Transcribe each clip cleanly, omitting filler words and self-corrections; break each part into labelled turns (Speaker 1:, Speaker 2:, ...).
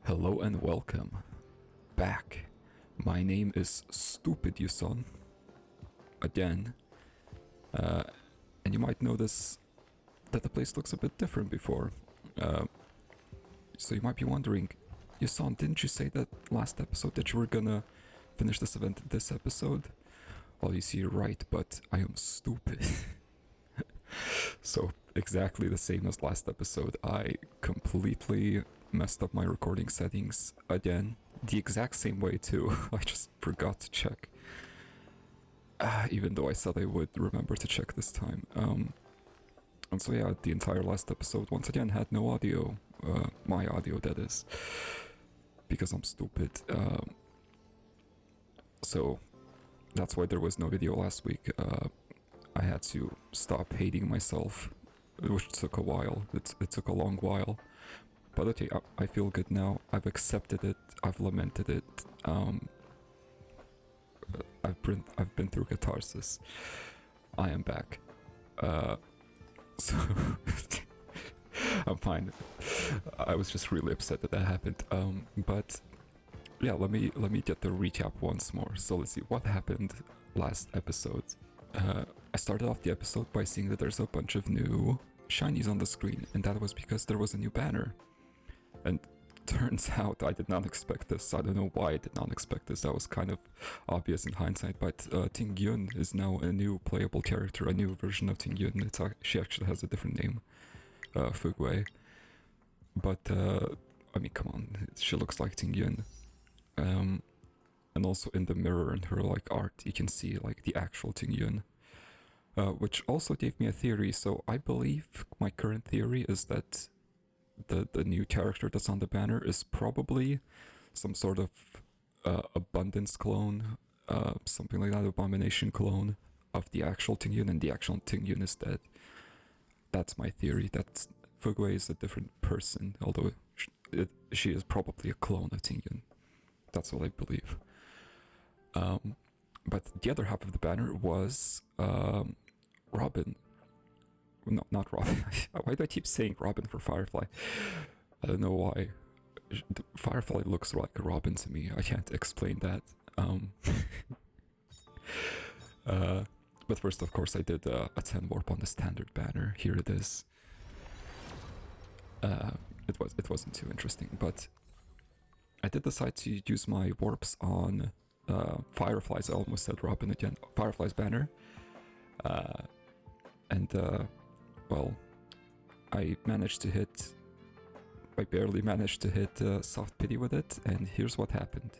Speaker 1: Hello and welcome back. My name is Stupid You Son. Again. And you might notice that the place looks a bit different before. So you might be wondering, Yuson, didn't you say that last episode that you were gonna finish this event this episode? Well, you see, you're right, but I am stupid. So, exactly the same as last episode, I completely messed up my recording settings again. The exact same way too. I just forgot to check. Even though I said I would remember to check this time. And so yeah, the entire last episode once again had no audio. My audio, that is. Because I'm stupid. So that's why there was no video last week. I had to stop hating myself, which took a while. It took a long while. But okay, I feel good now. I've accepted it. I've lamented it. I've been through catharsis. I am back. So I'm fine. I was just really upset that happened. But yeah, let me get the recap once more. So let's see what happened last episode. I started off the episode by seeing that there's a bunch of new shinies on the screen, and that was because there was a new banner. And turns out I did not expect this. I don't know why I did not expect this. That was kind of obvious in hindsight, but Ting Yun is now a new playable character, a new version of Ting Yun. She actually has a different name, Fugwei. But, I mean, come on, she looks like Ting Yun. And also in the mirror in her, like, art, you can see, like, the actual Ting Yun. Which also gave me a theory, so I believe my current theory is that the new character that's on the banner is probably some sort of abundance clone, something like that, abomination clone of the actual Ting Yun, and the actual Ting Yun is dead. That's my theory. That Fugwei is a different person, although she is probably a clone of Ting Yun. That's what I believe. But the other half of the banner was Robin. No, not Robin. Why do I keep saying Robin for Firefly? I don't know why. Firefly looks like a Robin to me. I can't explain that. But first, of course, I did a 10 warp on the standard banner. Here it is. It wasn't too interesting, but I did decide to use my warps on Firefly's. I almost said Robin again. Firefly's banner. Well, I barely managed to hit soft pity with it, and here's what happened.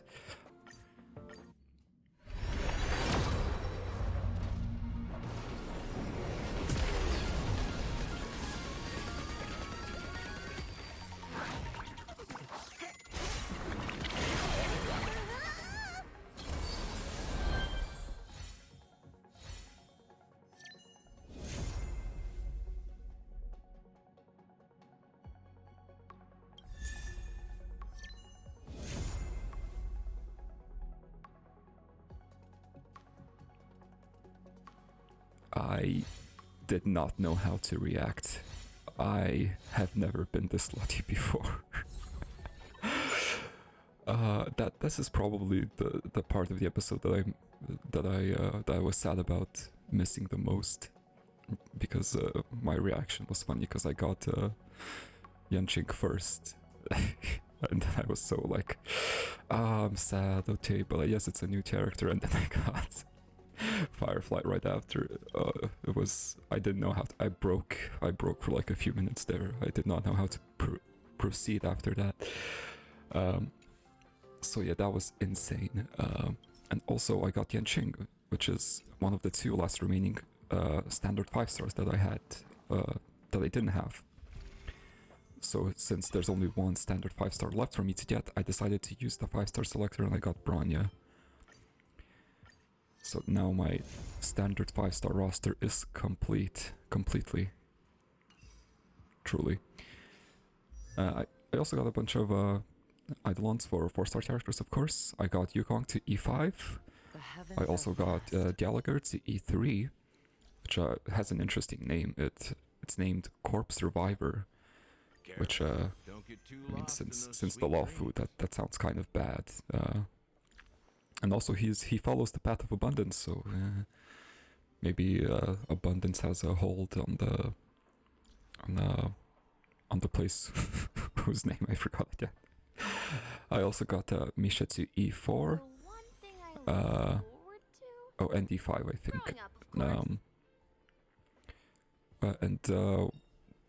Speaker 1: I did not know how to react. I have never been this lucky before. This is probably the part of the episode that I was sad about missing the most, because my reaction was funny because I got Yanqing first. And then I was so like, I'm sad, okay, but yes, it's a new character, and then I got Firefly right after. I didn't know how to, I broke for like a few minutes there. I did not know how to proceed after that. So yeah, that was insane. And also I got Yanqing, which is one of the two last remaining standard 5-stars that I had, that I didn't have. So since there's only one standard 5-star left for me to get, I decided to use the 5-star selector, and I got Bronya. So now my standard 5-star roster is completely. Truly. I also got a bunch of Eidolons for 4-star characters, of course. I got Yukong to E5. I also got Gallagher to E3, which has an interesting name. It's named Corpse Survivor. which
Speaker 2: Don't get too
Speaker 1: I mean,
Speaker 2: lost in those
Speaker 1: since the
Speaker 2: sweet
Speaker 1: law
Speaker 2: dreams.
Speaker 1: food, that sounds kind of bad. And also he follows the path of abundance, so maybe abundance has a hold on the place whose name I forgot again. I also got Mishetsu E4. Oh, and E5, I think. And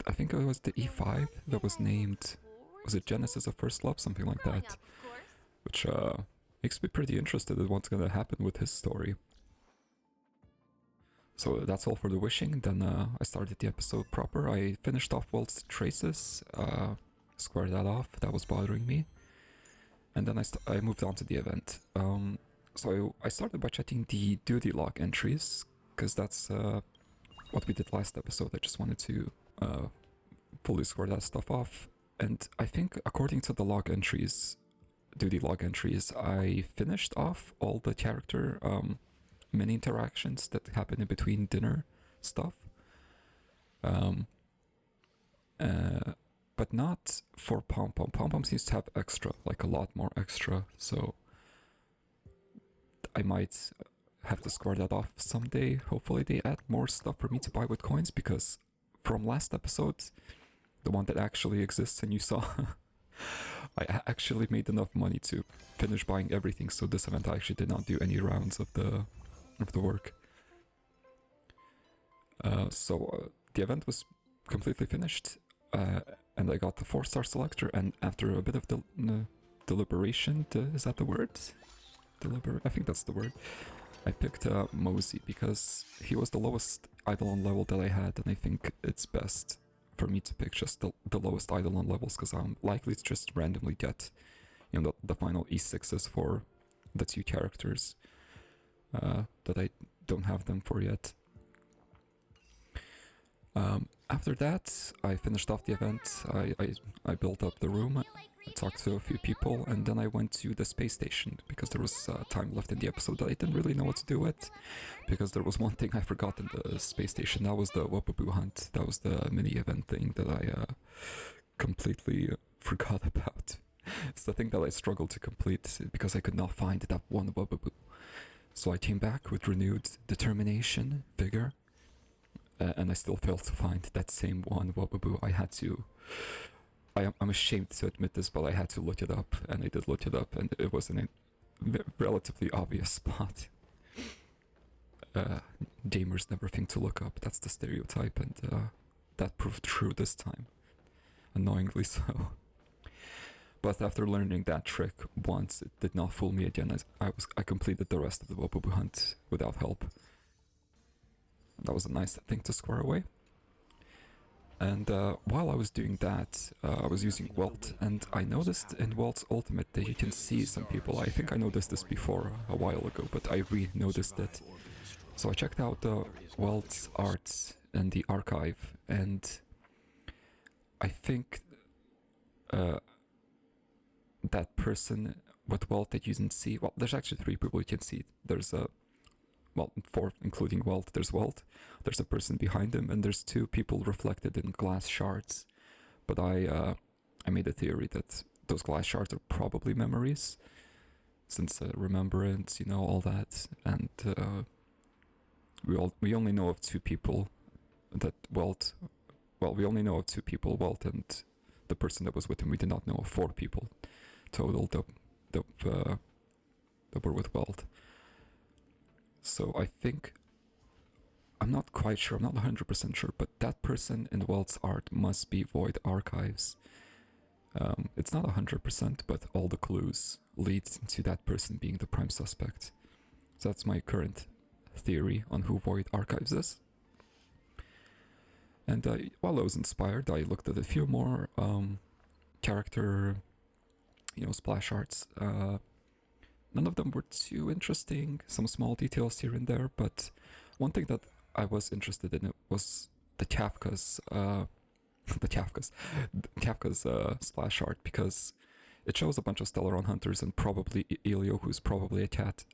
Speaker 1: I think it was the E5 that was named. Was it Genesis of First Love? Something like that. Which makes me pretty interested in what's gonna happen with his story. So that's all for the wishing. Then I started the episode proper. I finished off Walt's Traces, squared that off. That was bothering me. And then I moved on to the event. So I started by checking the duty log entries, because that's what we did last episode. I just wanted to fully square that stuff off. And I think according to the log entries, duty log entries, I finished off all the character mini interactions that happen in between dinner stuff. But not for Pom Pom. Pom Pom seems to have extra, like a lot more extra, so I might have to square that off someday. Hopefully they add more stuff for me to buy with coins, because from last episode, the one that actually exists and you saw, I actually made enough money to finish buying everything, so this event I actually did not do any rounds of the work. So the event was completely finished, and I got the 4-star selector, and after a bit of deliberation, is that the word? I think that's the word. I picked Mosey because he was the lowest Eidolon level that I had, and I think it's best for me to pick just the lowest Eidolon levels, because I'm likely to just randomly get, you know, the final E6s for the 2 characters that I don't have them for yet. After that, I finished off the event. I built up the room, I talked to a few people, and then I went to the space station because there was time left in the episode that I didn't really know what to do with. Because there was one thing I forgot in the space station. That was the Wababoo hunt. That was the mini event thing that I completely forgot about. It's the thing that I struggled to complete because I could not find that one Wababoo. So I came back with renewed determination, vigor, and I still failed to find that same one Wababoo. I had to... I'm ashamed to admit this, but I had to look it up, and I did look it up, and it was in a relatively obvious spot. Gamers never think to look up, that's the stereotype, and that proved true this time. Annoyingly so. But after learning that trick once, it did not fool me again, as I completed the rest of the Wababoo hunt without help. That was a nice thing to square away. And while I was doing that, I was using Welt, and I noticed in Welt's ultimate that you can see some people. I think I noticed this before a while ago, but I re-noticed it. So I checked out Welt's art in the archive, and I think that person with Welt that you can see, well, there's actually 3 people you can see. There's well, 4, including Welt. There's Welt, there's a person behind him, and there's 2 people reflected in glass shards. But I made a theory that those glass shards are probably memories, since remembrance, you know, all that. And we only know of 2 people that Welt. Well, we only know of 2 people, Welt and the person that was with him. We did not know of 4 people total that were with Welt. So I think, I'm not quite sure, I'm not 100% sure, but that person in Welt's art must be Void Archives. It's not 100%, but all the clues lead to that person being the prime suspect. So that's my current theory on who Void Archives is. And while I was inspired, I looked at a few more character, you know, splash arts. None of them were too interesting, some small details here and there, but one thing that I was interested in was the Kafka's splash art, because it shows a bunch of Stellaron hunters and probably Elio, who's probably a cat.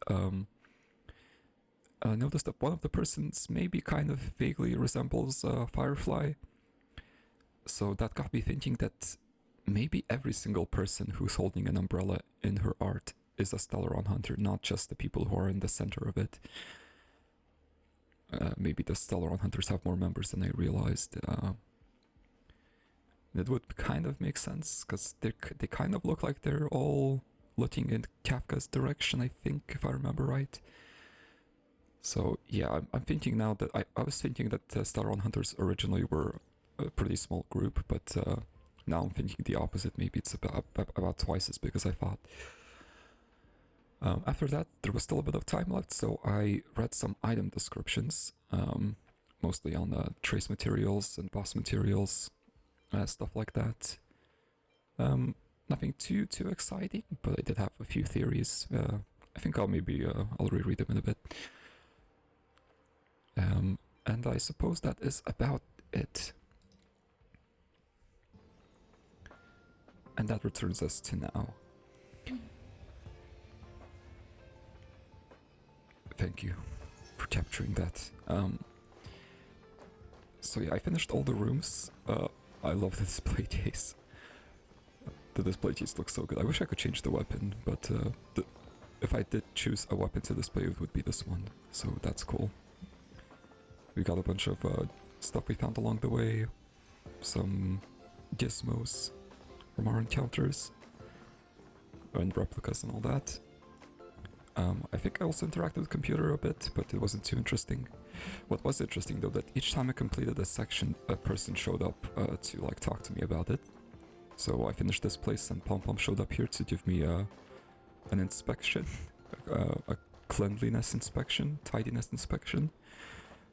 Speaker 1: I noticed that one of the persons maybe kind of vaguely resembles Firefly, So that got me thinking that maybe every single person who's holding an umbrella in her art is a Stellaron hunter, not just the people who are in the center of it. Maybe the Stellaron hunters have more members than I realized. It would kind of make sense, because they kind of look like they're all looking in Kafka's direction, I think, if I remember right. So yeah, I'm thinking now that I was thinking that Stellaron hunters originally were a pretty small group, but now I'm thinking the opposite. Maybe it's about twice as big as I thought. After that, there was still a bit of time left, so I read some item descriptions, mostly on trace materials and boss materials, stuff like that. Nothing too exciting, but I did have a few theories. I think I'll reread them in a bit. And I suppose that is about it. And that returns us to now. Thank you for capturing that. So yeah, I finished all the rooms. I love the display case. The display case looks so good. I wish I could change the weapon, but if I did choose a weapon to display, it would be this one. So that's cool. We got a bunch of stuff we found along the way. Some gizmos from our encounters. And replicas and all that. I think I also interacted with the computer a bit, but it wasn't too interesting. What was interesting though, that each time I completed a section, a person showed up to like talk to me about it. So I finished this place and Pom Pom showed up here to give me an inspection, a cleanliness inspection, tidiness inspection.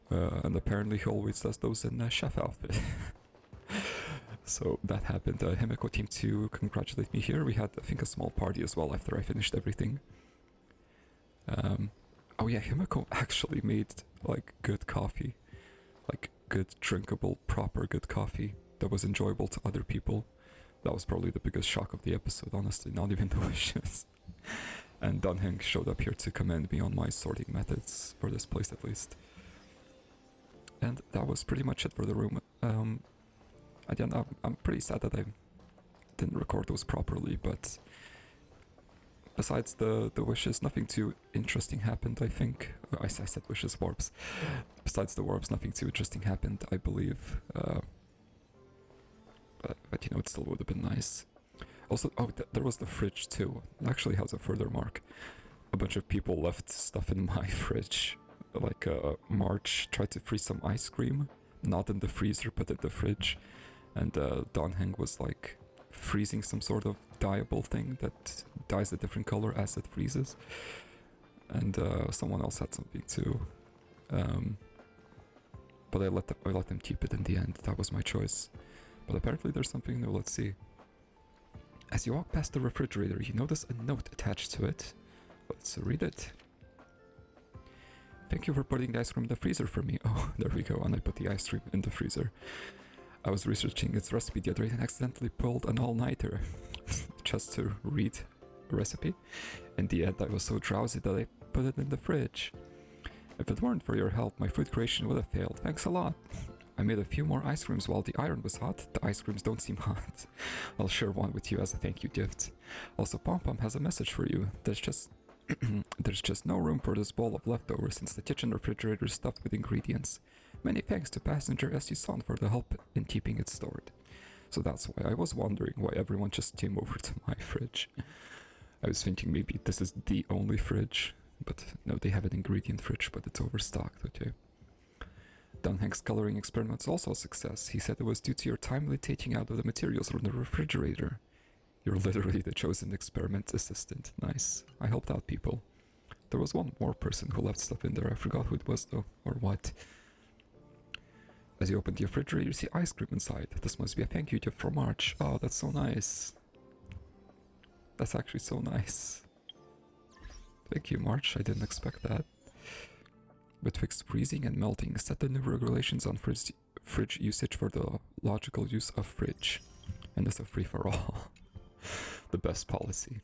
Speaker 1: And apparently he always does those in a chef outfit. So that happened. Himeko came to congratulate me here. We had, I think, a small party as well after I finished everything. Oh yeah, Himeko actually made like good coffee. Like good, drinkable, proper good coffee that was enjoyable to other people. That was probably the biggest shock of the episode, honestly, not even the wishes. And Dunheng showed up here to commend me on my sorting methods, for this place at least. And that was pretty much it for the room. Again, I'm pretty sad that I didn't record those properly, but besides the wishes, nothing too interesting happened, I think. I said wishes, warps. Besides the warps, nothing too interesting happened, I believe. But you know, it still would have been nice. Also, there was the fridge too. It actually has a further mark. A bunch of people left stuff in my fridge. Like March tried to freeze some ice cream. Not in the freezer, but in the fridge. And Donheng was like freezing some sort of dyeable thing that dyes a different color as it freezes. And someone else had something too. But I let them keep it in the end. That was my choice. But apparently there's something new. Let's see. As you walk past the refrigerator, you notice a note attached to it. Let's read it. Thank you for putting the ice cream in the freezer for me. Oh, there we go. And I put the ice cream in the freezer. I was researching its recipe the other day and accidentally pulled an all-nighter just to read a recipe. In the end, I was so drowsy that I put it in the fridge. If it weren't for your help, my food creation would have failed. Thanks a lot. I made a few more ice creams while the iron was hot. The ice creams don't seem hot. I'll share one with you as a thank you gift. Also, Pom Pom has a message for you. There's just no room for this bowl of leftovers since the kitchen refrigerator is stuffed with ingredients. Many thanks to passenger SU-san for the help in keeping it stored. So that's why I was wondering why everyone just came over to my fridge. I was thinking maybe this is the only fridge, but no, they have an ingredient fridge, but it's overstocked, okay. Dunhank's coloring experiment's also a success. He said it was due to your timely taking out of the materials from the refrigerator. You're literally the chosen experiment assistant. Nice. I helped out people. There was one more person who left stuff in there. I forgot who it was though, or what. As you open the refrigerator, you see ice cream inside. This must be a thank you gift from March. Oh, that's so nice. That's actually so nice. Thank you, March. I didn't expect that. With fixed freezing and melting, set the new regulations on fridge usage for the logical use of fridge. And it's a free-for-all. The best policy.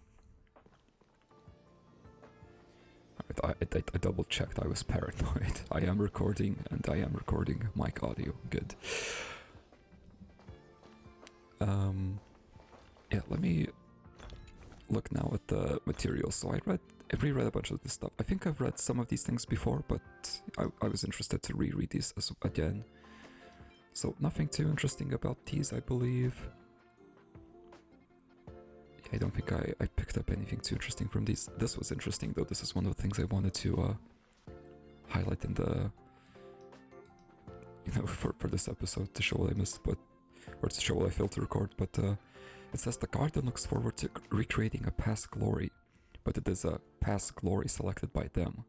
Speaker 1: Alright, I double-checked. I was paranoid. I am recording, and I am recording mic audio. Good. Yeah, let me look now at the materials. So I reread a bunch of this stuff. I think I've read some of these things before, but I was interested to reread these again. So nothing too interesting about these, I believe. I don't think I picked up anything too interesting from these. This was interesting though. This is one of the things I wanted to highlight in the, for this episode, to show what I missed, or to show what I failed to record. But it says the Guardian looks forward to recreating a past glory, but it is a past glory selected by them.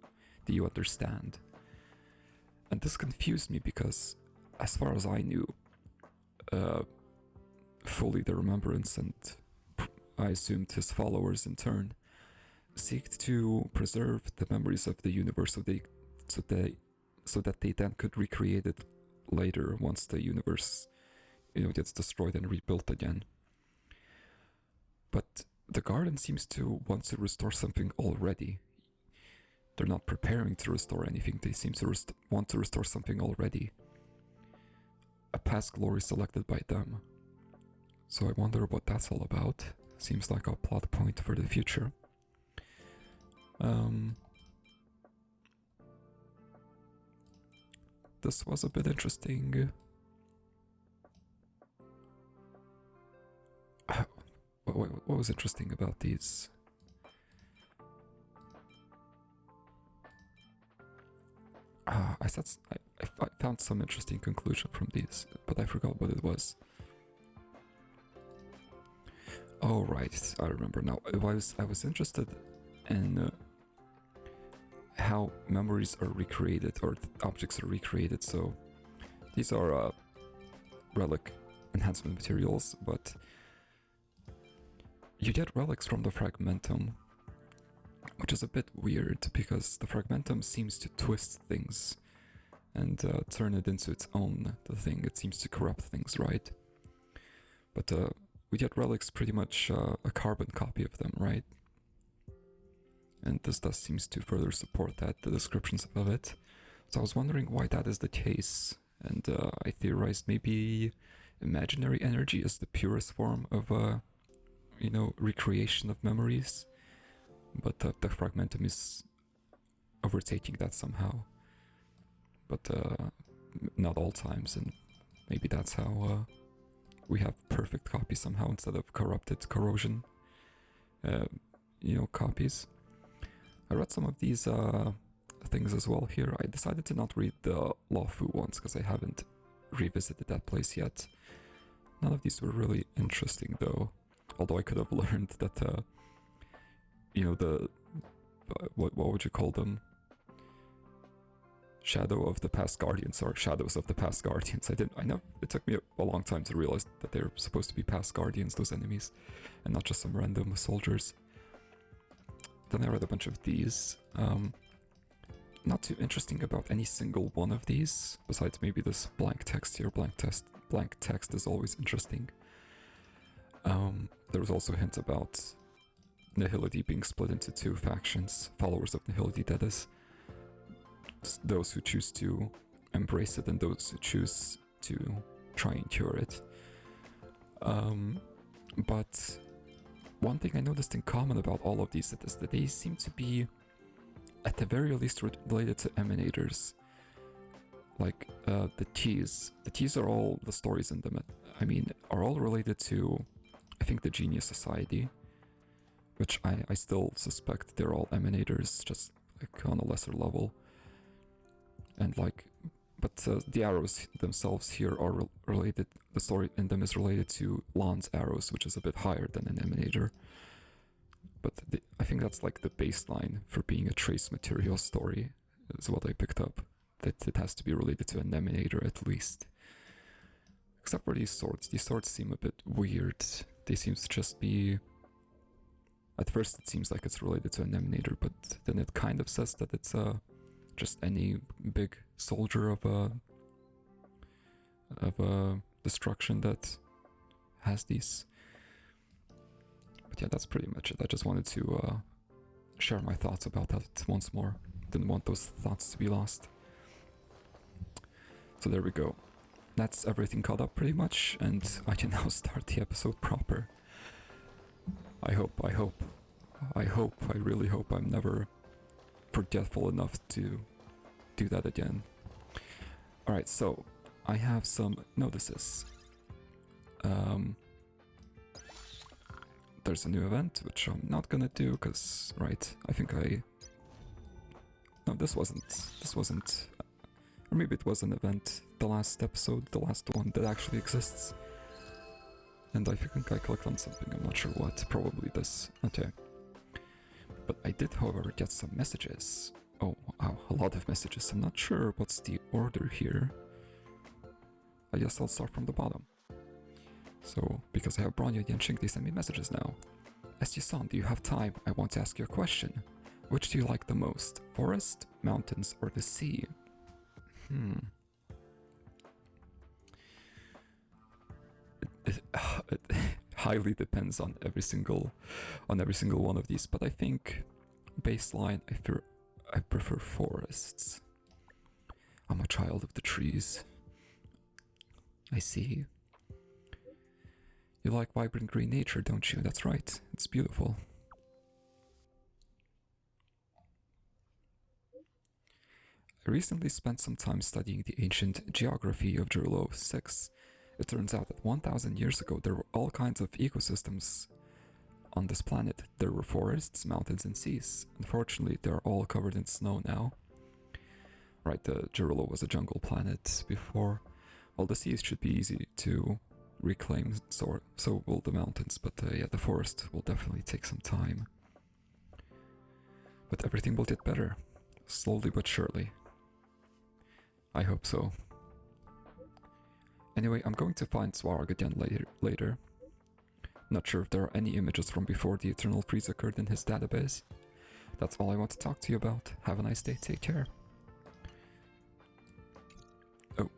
Speaker 1: Do you understand? And this confused me because, as far as I knew, fully the Remembrance, and I assumed his followers in turn, seeked to preserve the memories of the universe so that they then could recreate it later once the universe, gets destroyed and rebuilt again. But the Garden seems to want to restore something already. They're not preparing to restore anything. They seem to want to restore something already. A past glory selected by them. So I wonder what that's all about. Seems like a plot point for the future. This was a bit interesting. What was interesting about these? I found some interesting conclusion from these, but I forgot what it was. Oh right, I remember now. I was interested in how memories are recreated, or objects are recreated. So these are relic enhancement materials, but you get relics from the fragmentum, which is a bit weird because the fragmentum seems to twist things and turn it into its own thing. It seems to corrupt things, right? But we get relics pretty much a carbon copy of them, right? And this does seems to further support that, the descriptions of it. So I was wondering why that is the case, and I theorized maybe imaginary energy is the purest form of recreation of memories, but the fragmentum is overtaking that somehow. But not all times, and maybe that's how we have perfect copies somehow instead of corrupted corrosion, copies. I read some of these things as well here. I decided to not read the Lawfu ones because I haven't revisited that place yet. None of these were really interesting though. Although I could have learned that, what would you call them? Shadow of the Past Guardians, or Shadows of the Past Guardians. I know it took me a long time to realize that they're supposed to be past guardians, those enemies, and not just some random soldiers. Then I read a bunch of these. Not too interesting about any single one of these, besides maybe this blank text here. Blank text is always interesting. There was also a hint about Nihility being split into two factions, followers of Nihility, that is. Those who choose to embrace it and those who choose to try and cure it. But one thing I noticed in common about all of these is that they seem to be, at the very least, related to emanators. Like the T's. The T's are all, the stories in them, are all related to, I think, the Genius Society, which I still suspect they're all emanators, just like on a lesser level. And but the arrows themselves here are related, the story in them is related to Lan's arrows, which is a bit higher than an emanator. But I think that's like the baseline for being a trace material story, is what I picked up. That it has to be related to an emanator at least. Except for these swords. These swords seem a bit weird. They seem to just be... At first it seems like it's related to an emanator, but then it kind of says that it's just any big soldier of a destruction that has these. But yeah, that's pretty much it. I just wanted to share my thoughts about that once more. Didn't want those thoughts to be lost. So there we go. that's everything caught up pretty much, and I can now start the episode proper. I really hope I'm never forgetful enough to do that again. Alright, so I have some notices. There's a new event, which I'm not gonna do, because, right, I think no, this wasn't, or maybe it was an event, the last episode, the last one that actually exists. And I think I clicked on something, I'm not sure what, probably this, okay. But I did, however, get some messages. Oh, wow, a lot of messages. I'm not sure what's the order here. I guess I'll start from the bottom. So, because I have Bronya and Yenching, they send me messages now. Ascension, do you have time? I want to ask you a question. Which do you like the most? Forest, mountains, or the sea? It highly depends on every single one of these, but I think baseline, I prefer forests. I'm a child of the trees. I see. You like vibrant green nature, don't you? That's right. It's beautiful. I recently spent some time studying the ancient geography of Jurlo 6. It turns out that 1,000 years ago there were all kinds of ecosystems on this planet. There were forests, mountains, and seas. Unfortunately, they're all covered in snow now. Right, the Jurlo was a jungle planet before. Well, the seas should be easy to reclaim, so will the mountains, but yeah, the forest will definitely take some time. But everything will get better, slowly but surely. I hope so. Anyway, I'm going to find Swarog again later. Not sure if there are any images from before the Eternal Freeze occurred in his database. That's all I want to talk to you about. Have a nice day, take care. Oh.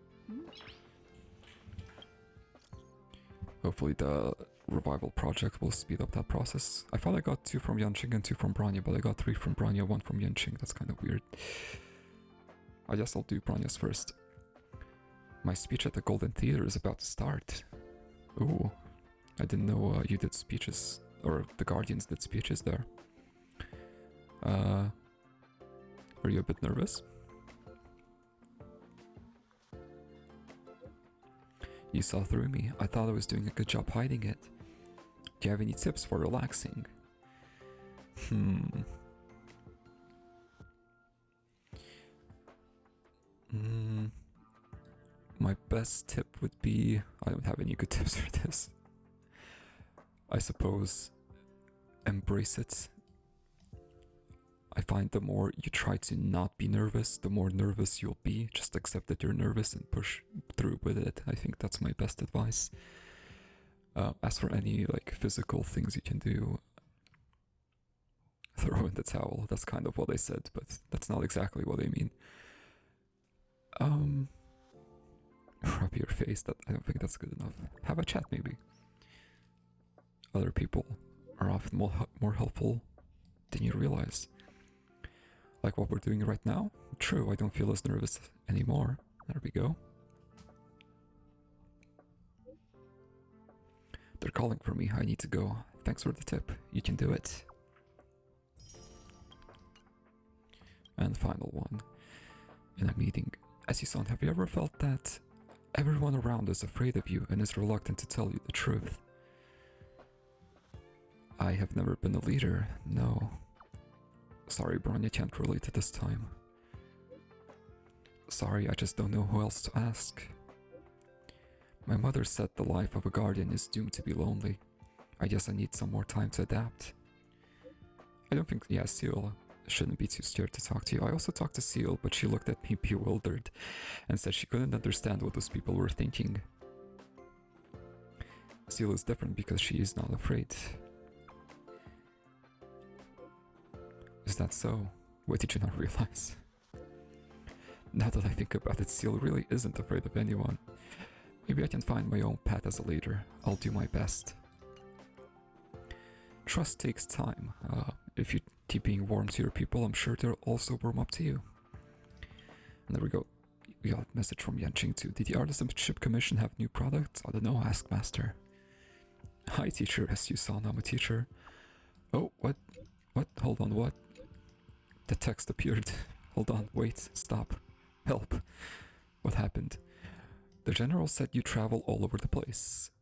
Speaker 1: Hopefully the revival project will speed up that process. I thought I got 2 from Yanqing and 2 from Bronya, but I got 3 from Bronya, 1 from Yanqing. That's kind of weird. I guess I'll do Bronya's first. My speech at the Golden Theater is about to start. Ooh, I didn't know you did speeches, or the Guardians did speeches there. Are you a bit nervous? You saw through me. I thought I was doing a good job hiding it. Do you have any tips for relaxing? My best tip would be... I don't have any good tips for this. I suppose embrace it. I find the more you try to not be nervous, the more nervous you'll be. Just accept that you're nervous and push through with it. I think that's my best advice. As for any like physical things you can do, throw in the towel. That's kind of what I said, but that's not exactly what I mean. Rub your face. That I don't think that's good enough. Have a chat maybe. Other people are often more helpful than you realize. Like what we're doing right now? True, I don't feel as nervous anymore. There we go. They're calling for me, I need to go. Thanks for the tip, you can do it. And final one. In a meeting. Ascension, have you ever felt that everyone around is afraid of you and is reluctant to tell you the truth? I have never been a leader, no. Sorry, Bronya can't relate at this time. Sorry, I just don't know who else to ask. My mother said the life of a guardian is doomed to be lonely. I guess I need some more time to adapt. I don't think, yeah, Seal shouldn't be too scared to talk to you. I also talked to Seal, but she looked at me bewildered and said she couldn't understand what those people were thinking. Seal is different because she is not afraid. Is that so? What did you not realize? Now that I think about it, Seal really isn't afraid of anyone. Maybe I can find my own path as a leader. I'll do my best. Trust takes time. If you keep being warm to your people, I'm sure they'll also warm up to you. And there we go. We got a message from Yanqing too. Did the Artisanship Commission have new products? I don't know, ask Master. Hi teacher, as you saw, I'm a teacher. Oh, what? What? Hold on, what? The text appeared. Hold on, wait, stop. Help. What happened? The general said you travel all over the place.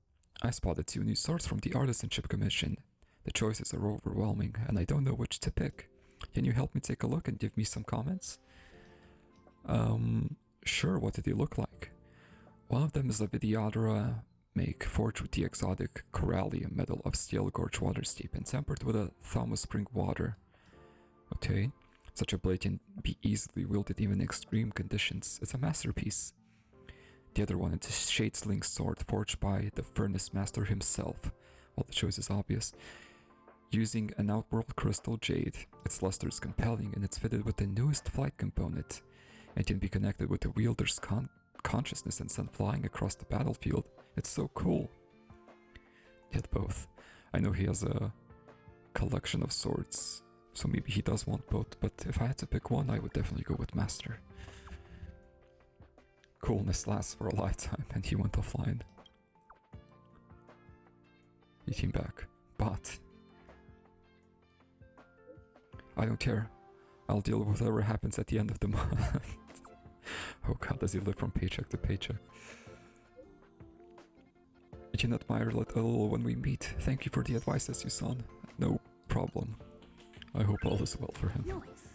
Speaker 1: I spotted 2 new swords from the Artisanship Commission. The choices are overwhelming, and I don't know which to pick. Can you help me take a look and give me some comments? Sure, what did they look like? One of them is a Vidyadhara make forged with the exotic corallium metal of Steel Gorge water steep and tempered with a Thaumas spring water. Okay, such a blade can be easily wielded even in extreme conditions. It's a masterpiece. The other one is a Shades Lynx sword forged by the Furnace Master himself. Well, the choice is obvious. Using an outworld crystal jade, its luster is compelling and it's fitted with the newest flight component. It can be connected with the wielder's consciousness and sent flying across the battlefield. It's so cool. Get both. I know he has a collection of swords, so maybe he does want both, but if I had to pick one, I would definitely go with Master. Coolness lasts for a lifetime, and he went offline. He came back. But I don't care. I'll deal with whatever happens at the end of the month. Oh god, does he live from paycheck to paycheck? You can admire little when we meet. Thank you for the advice, as you son. No problem. I hope all is well for him.
Speaker 2: Nice.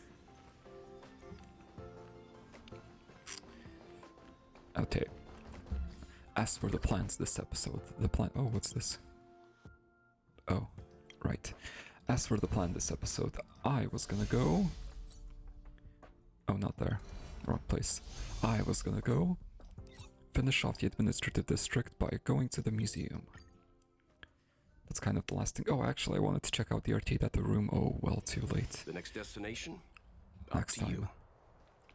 Speaker 1: Okay. As for the plans this episode, oh, what's this? Oh, right. As for the plan this episode, I was gonna go... Oh, not there. Wrong place. I was gonna go finish off the administrative district by going to the museum. That's kind of the last thing. Oh, actually, I wanted to check out the arcade at the room. Oh, well, too late.
Speaker 3: The next destination?
Speaker 1: Next time.
Speaker 3: You.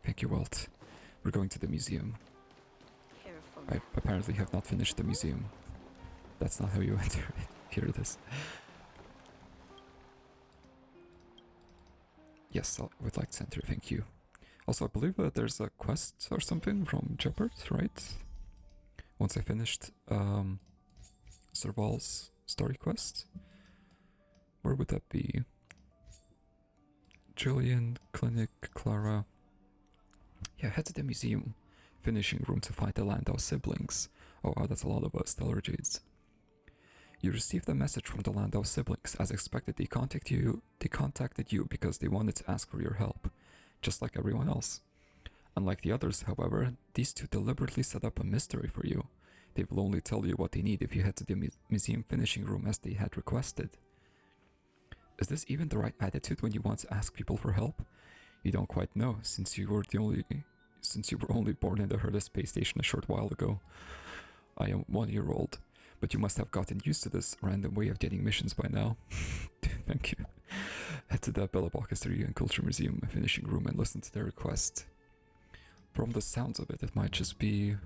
Speaker 1: Thank you, Walt. We're going to the museum.
Speaker 2: Careful.
Speaker 1: I apparently have not finished the museum. That's not how you enter it. Here it is. Yes, I would like to enter, thank you. Also, I believe that there's a quest or something from Jeopard, right? Once I finished Serval's story quest. Where would that be? Julian, Clinic, Clara. Yeah, head to the museum. Finishing room to find the Landau siblings. Oh wow, that's a lot of stellar jades. You received a message from the Landau siblings. As expected, they contacted you because they wanted to ask for your help, just like everyone else. Unlike the others, however, these 2 deliberately set up a mystery for you. They will only tell you what they need if you head to the museum finishing room as they had requested. Is this even the right attitude when you want to ask people for help? You don't quite know, since you were only born in the Herda space station a short while ago. I am 1 year old. But you must have gotten used to this random way of getting missions by now. Thank you. Head to the Belebog History and Culture Museum finishing room and listen to their request. From the sounds of it, it might just be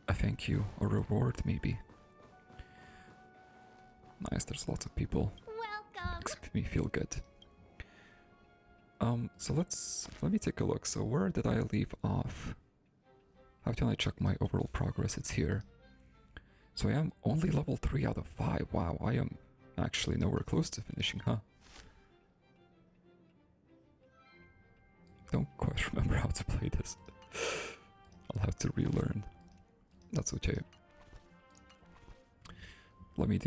Speaker 1: a thank you or reward, maybe. Nice, there's lots of people.
Speaker 2: Welcome.
Speaker 1: Makes me feel good. So let me take a look. So where did I leave off? How can I check my overall progress? It's here. So I am only level 3 out of 5. Wow, I am actually nowhere close to finishing, huh? I don't quite remember how to play this. I'll have to relearn. That's okay. Let me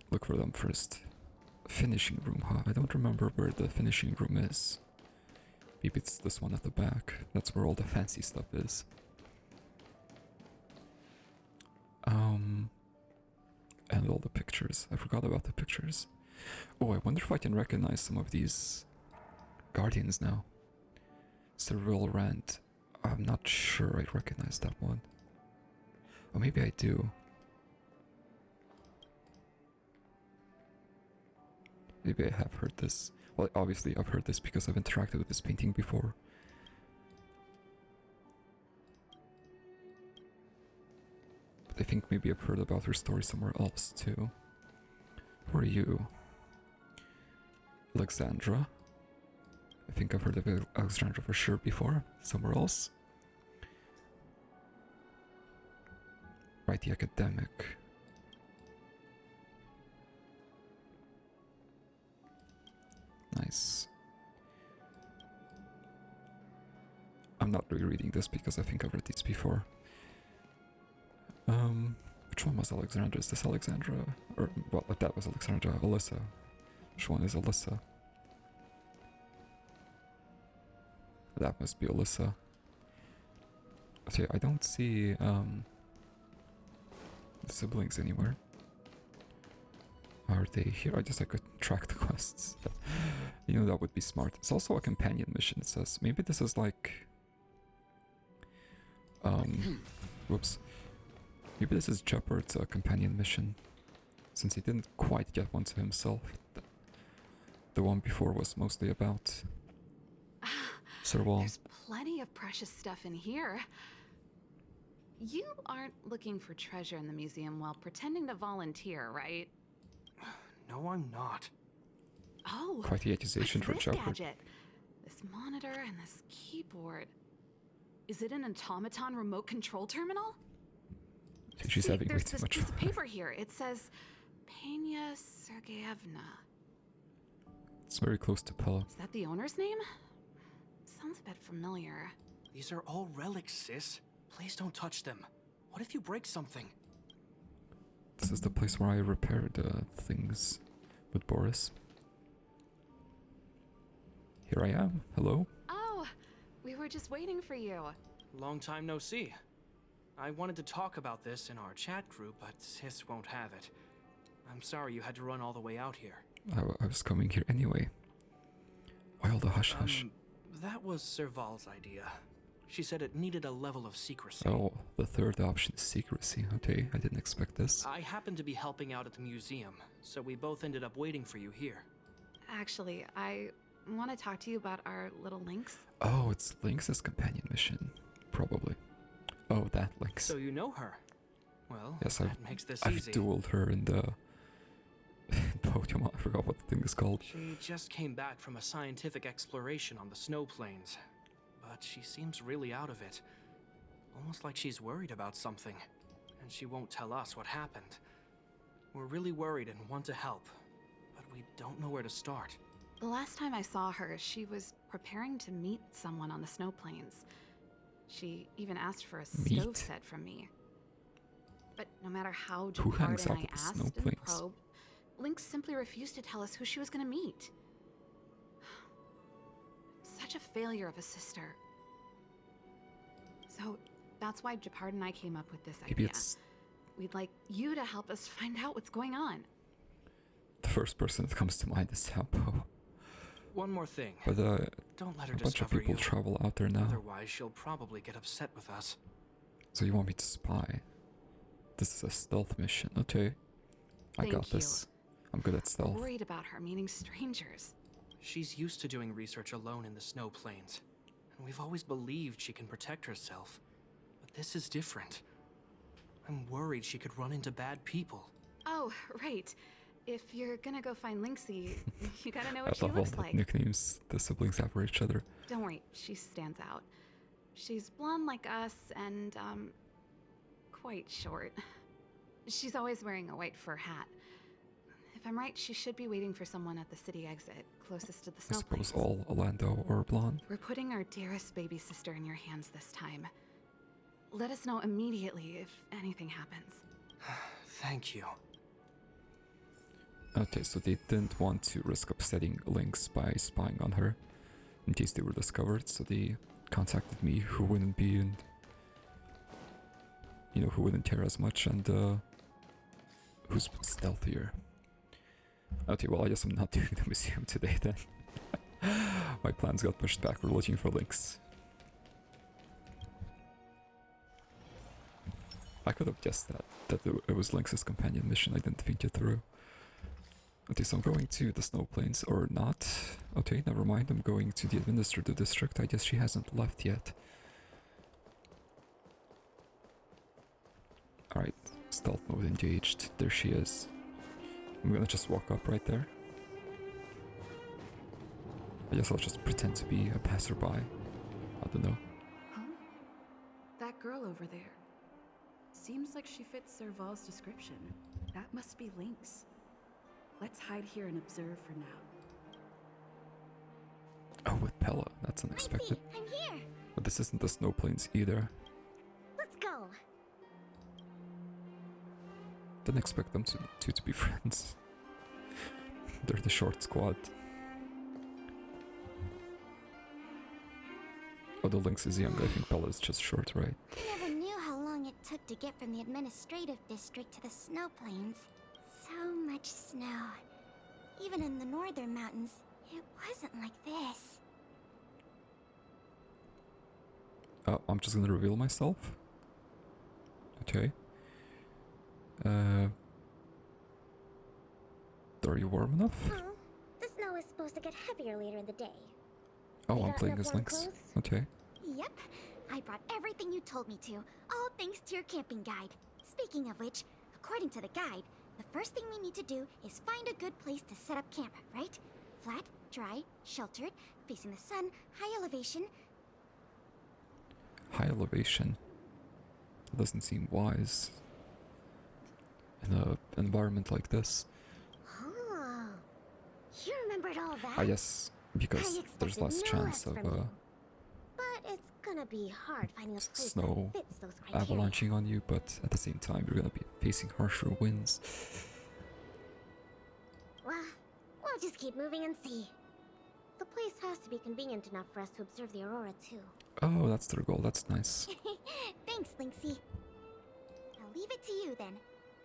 Speaker 1: look for them first. Finishing room, huh? I don't remember where the finishing room is. Maybe it's this one at the back. That's where all the fancy stuff is. And all the pictures. I forgot about the pictures. Oh, I wonder if I can recognize some of these guardians now. Cyril Rand. I'm not sure I recognize that one. Or maybe I do. Maybe I have heard this. Well, obviously I've heard this because I've interacted with this painting before. I think maybe I've heard about her story somewhere else too. Who are you? Alexandra? I think I've heard of Alexandra for sure before. Somewhere else? Right, the academic. Nice. I'm not rereading this because I think I've read these before. Which one was Alexandra? Is this Alexandra? Or, well, that was Alexandra. Alyssa. Which one is Alyssa? That must be Alyssa. Okay, I don't see, the siblings anywhere. Are they here? I guess I could track the quests. You know, that would be smart. It's also a companion mission, it says. Maybe this is like... whoops. Maybe this is Shepard's companion mission. Since he didn't quite get one to himself. The one before was mostly about Sir Wall.
Speaker 3: There's plenty of precious stuff in here. You aren't looking for treasure in the museum while pretending to volunteer, right?
Speaker 4: No, I'm not.
Speaker 3: Oh,
Speaker 1: Quite the accusation
Speaker 3: what's
Speaker 1: for
Speaker 3: this
Speaker 1: Shepard.
Speaker 3: gadget? This monitor and this keyboard. Is it an automaton remote control terminal?
Speaker 1: She's
Speaker 3: See,
Speaker 1: having way
Speaker 3: there's
Speaker 1: too
Speaker 3: this
Speaker 1: much
Speaker 3: piece of
Speaker 1: fun.
Speaker 3: paper here. It says Pena Sergeyevna.
Speaker 1: It's very close to Pella.
Speaker 3: Is that the owner's name? Sounds a bit familiar.
Speaker 4: These are all relics, sis. Please don't touch them. What if you break something?
Speaker 1: This is the place where I repaired things with Boris. Here I am. Hello.
Speaker 3: Oh, we were just waiting for you.
Speaker 4: Long time no see. I wanted to talk about this in our chat group, but sis won't have it. I'm sorry you had to run all the way out here.
Speaker 1: I was coming here anyway. Why all the hush hush?
Speaker 4: That was Serval's idea. She said it needed a level of secrecy.
Speaker 1: Oh, the third option is secrecy. Okay, I didn't expect this.
Speaker 4: I happened to be helping out at the museum, so we both ended up waiting for you here.
Speaker 3: Actually, I want to talk to you about our little Lynx.
Speaker 1: Oh, it's Lynx's companion mission. Probably. Oh, that Lynx.
Speaker 4: So you know her? Well,
Speaker 1: Yes,
Speaker 4: that makes this
Speaker 1: I've
Speaker 4: easy.
Speaker 1: dueled her in the... Pokemon, I forgot what the thing is called.
Speaker 4: She just came back from a scientific exploration on the snow plains. But she seems really out of it. Almost like she's worried about something. And she won't tell us what happened. We're really worried and want to help. But we don't know where to start.
Speaker 3: The last time I saw her, she was preparing to meet someone on the snow plains. She even asked for a stove set from me. But no matter how
Speaker 1: Who hangs
Speaker 3: Jacquard
Speaker 1: out
Speaker 3: and
Speaker 1: at
Speaker 3: I
Speaker 1: the
Speaker 3: asked
Speaker 1: snow
Speaker 3: and
Speaker 1: plains?
Speaker 3: probed, Lynx simply refused to tell us who she was going to meet. Such a failure of a sister. So that's why Jacquard and I came up with this
Speaker 1: Maybe
Speaker 3: idea.
Speaker 1: it's
Speaker 3: We'd like you to help us find out what's going on.
Speaker 1: the first person that comes to mind is Sampo.
Speaker 4: One more thing.
Speaker 1: But
Speaker 4: Don't let her
Speaker 1: a bunch of
Speaker 4: discover
Speaker 1: people
Speaker 4: you.
Speaker 1: travel out there now.
Speaker 4: Otherwise, she'll probably get upset with us.
Speaker 1: So you want me to spy? This is a stealth mission. Okay. I
Speaker 3: Thank
Speaker 1: got
Speaker 3: you.
Speaker 1: this. I'm good at stealth.
Speaker 3: Worried about her meeting strangers.
Speaker 4: She's used to doing research alone in the snow plains. And we've always believed she can protect herself. But this is different. I'm worried she could run into bad people.
Speaker 3: Oh, right. If you're gonna go find Lynxie, you gotta know
Speaker 1: I
Speaker 3: what she
Speaker 1: love all
Speaker 3: looks
Speaker 1: the
Speaker 3: like.
Speaker 1: nicknames the siblings have for each other.
Speaker 3: Don't worry, she stands out. She's blonde like us and, quite short. She's always wearing a white fur hat. If I'm right, she should be waiting for someone at the city exit, closest to the
Speaker 1: I
Speaker 3: snow
Speaker 1: suppose
Speaker 3: plains.
Speaker 1: all Orlando or blonde.
Speaker 3: We're putting our dearest baby sister in your hands this time. Let us know immediately if anything happens.
Speaker 4: Thank you.
Speaker 1: Okay, so they didn't want to risk upsetting Lynx by spying on her in case they were discovered, so they contacted me, who wouldn't be in, you know, who wouldn't care as much, and who's stealthier. Okay, well, I guess I'm not doing the museum today then. My plans got pushed back. We're looking for Lynx. I could have guessed that it was Lynx's companion mission. I didn't think it through. Okay, so I'm going to the snow plains, or not. Okay, never mind. I'm going to the administrative district. I guess she hasn't left yet. Alright, stealth mode engaged. There she is. I'm gonna just walk up right there. I guess I'll just pretend to be a passerby. I don't know.
Speaker 3: Huh? That girl over there.
Speaker 5: Seems like she fits Serval's description. That must be Lynx. Let's hide here and observe for now.
Speaker 1: Oh, with Pella. That's unexpected.
Speaker 2: Lynxie, I'm here.
Speaker 1: But this isn't the snow plains either.
Speaker 2: Let's go.
Speaker 1: Didn't expect them to be friends. They're the short squad. Although Lynx is young, I think Pella is just short, right?
Speaker 2: I never knew how long it took to get from the administrative district to the snow plains. So much snow. Even in the northern mountains, it wasn't like this.
Speaker 1: I'm just gonna reveal myself. Okay. Are you warm enough?
Speaker 2: Oh, the snow is supposed to get heavier later in the day.
Speaker 1: Oh,
Speaker 2: You
Speaker 1: I'm
Speaker 2: got
Speaker 1: playing
Speaker 2: enough
Speaker 1: as
Speaker 2: warm
Speaker 1: Lynx.
Speaker 2: clothes?
Speaker 1: Okay.
Speaker 2: Yep, I brought everything you told me to, all thanks to your camping guide. Speaking of which, according to the guide, the first thing we need to do is find a good place to set up camp, right? Flat, dry, sheltered, facing the sun, high elevation.
Speaker 1: High elevation. Doesn't seem wise in an environment like this.
Speaker 2: Oh, you remembered all that?
Speaker 1: Ah, yes, because
Speaker 2: I
Speaker 1: there's
Speaker 2: expected
Speaker 1: less
Speaker 2: no
Speaker 1: chance
Speaker 2: less
Speaker 1: of
Speaker 2: from you. But it's gonna be hard finding a place
Speaker 1: snow
Speaker 2: that fits those criteria.
Speaker 1: avalanching on you, but at the same time, you're gonna be facing harsher winds.
Speaker 2: Well, we'll just keep moving and see. The place has to be convenient enough for us to observe the aurora, too.
Speaker 1: Oh, that's their goal. That's nice.
Speaker 2: Thanks, Lynxie. I'll leave it to you, then.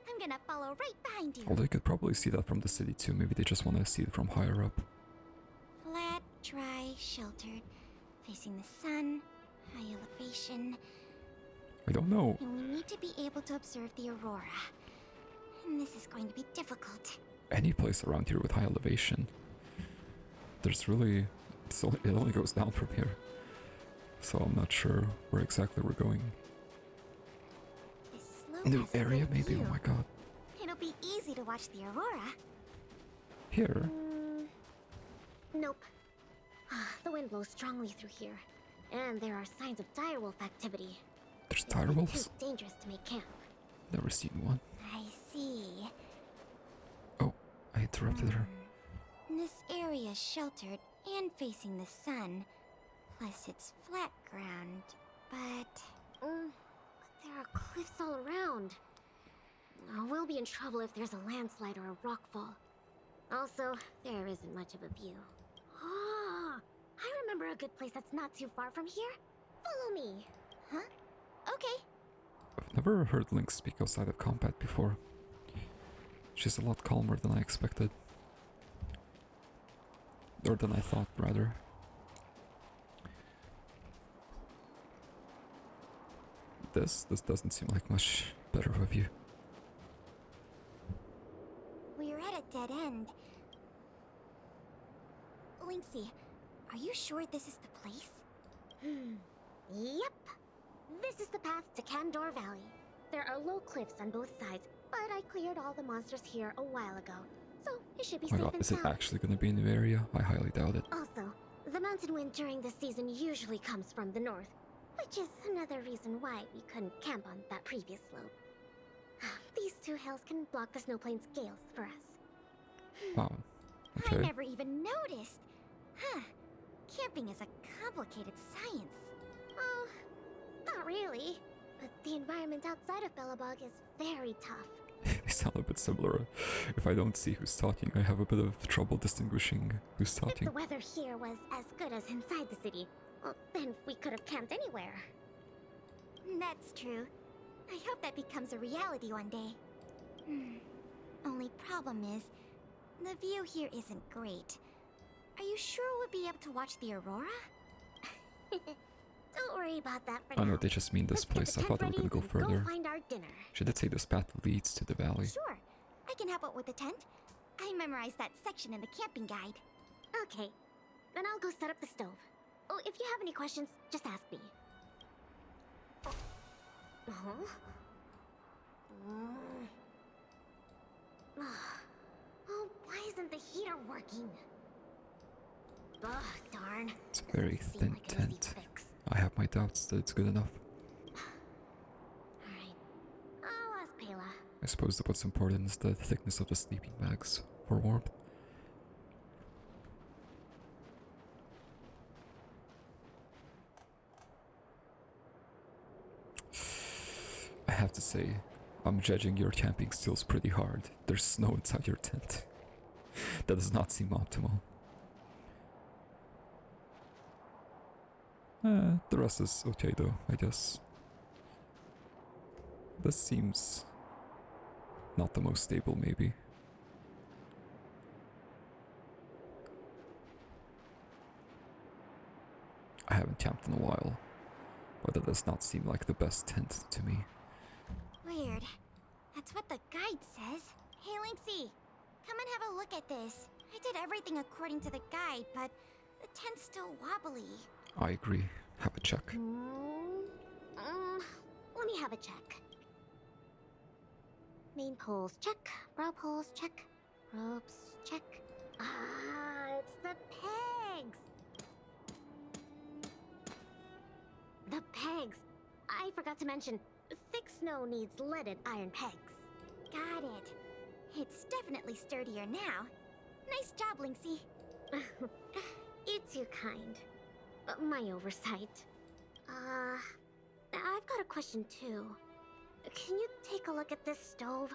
Speaker 2: I'm gonna follow right behind you.
Speaker 1: Although you could probably see that from the city too. Maybe they just want to see it from higher up.
Speaker 2: Flat, dry, sheltered, facing the sun, high elevation.
Speaker 1: I don't know.
Speaker 2: And we need to be able to observe the aurora. And this is going to be difficult.
Speaker 1: Any place around here with high elevation. There's really... it only goes down from here. So I'm not sure where exactly we're going.
Speaker 2: This slope
Speaker 1: New
Speaker 2: has a
Speaker 1: area
Speaker 2: good
Speaker 1: maybe?
Speaker 2: view.
Speaker 1: Oh my god.
Speaker 2: It'll be easy to watch the aurora.
Speaker 1: Here?
Speaker 2: Nope. The wind blows strongly through here. And there are signs of direwolf activity.
Speaker 1: There's
Speaker 2: It'd be
Speaker 1: direwolves?
Speaker 2: too dangerous to make camp.
Speaker 1: Never seen one.
Speaker 2: I see.
Speaker 1: Oh, I interrupted her.
Speaker 2: This area is sheltered and facing the sun. Plus it's flat ground. But there are cliffs all around. We'll be in trouble if there's a landslide or a rockfall. Also, there isn't much of a view. Ah, I remember a good place that's not too far from here. Follow me. Huh? Okay.
Speaker 1: I've never heard Lynx speak outside of combat before. She's a lot calmer than I expected. Or than I thought, rather. This doesn't seem like much better of a view.
Speaker 2: We're at a dead end. Lynxie, are you sure this is the place? Yep. This is the path to Kandor Valley. There are low cliffs on both sides, but I cleared all the monsters here a while ago, so it should be
Speaker 1: Oh my
Speaker 2: safe
Speaker 1: god,
Speaker 2: and
Speaker 1: is it
Speaker 2: sound.
Speaker 1: actually gonna be a new area? I highly doubt it.
Speaker 2: Also, the mountain wind during this season usually comes from the north, which is another reason why we couldn't camp on that previous slope. These two hills can block the snow plains gales for us.
Speaker 1: Wow.
Speaker 2: I
Speaker 1: Okay.
Speaker 2: never even noticed. Huh. Camping is a complicated science. Oh, not really. But the environment outside of Belebog is very tough.
Speaker 1: They sound a bit similar. If I don't see who's talking, I have a bit of trouble distinguishing who's
Speaker 2: If
Speaker 1: talking.
Speaker 2: the weather here was as good as inside the city, well, then we could have camped anywhere. That's true. I hope that becomes a reality one day. Only problem is, the view here isn't great. Are you sure we'll be able to watch the aurora? Don't worry about that for
Speaker 1: Oh
Speaker 2: now.
Speaker 1: no, they just mean this
Speaker 2: Let's get
Speaker 1: place.
Speaker 2: the
Speaker 1: I
Speaker 2: tent
Speaker 1: thought they were
Speaker 2: ready
Speaker 1: gonna go
Speaker 2: and
Speaker 1: further.
Speaker 2: Go find our dinner.
Speaker 1: She did say this path leads to the valley.
Speaker 2: Sure, I can help out with the tent. I memorized that section in the camping guide. Okay, then I'll go set up the stove. Oh, if you have any questions, just ask me. Oh, why isn't the heater working? Ugh, darn.
Speaker 1: It's a very
Speaker 2: Seemed
Speaker 1: thin
Speaker 2: like an easy
Speaker 1: tent.
Speaker 2: fix.
Speaker 1: I have my doubts that it's good enough.
Speaker 2: Alright,
Speaker 1: I suppose that what's important is the thickness of the sleeping bags for warmth. I have to say, I'm judging your camping skills pretty hard. There's snow inside your tent. That does not seem optimal. The rest is okay though, I guess. This seems not the most stable, maybe. I haven't camped in a while, but that does not seem like the best tent to me.
Speaker 2: Weird. That's what the guide says. Hey, Lynxy, come and have a look at this. I did everything according to the guide, but the tent's still wobbly.
Speaker 1: I agree. Have a check.
Speaker 2: Let me have a check. Main poles, check. Row poles, check. Ropes, check. Ah, it's the pegs! The pegs! I forgot to mention, thick snow needs leaded iron pegs. Got it. It's definitely sturdier now. Nice job, Lynxy. It's your kind. My oversight. I've got a question too. Can you take a look at this stove?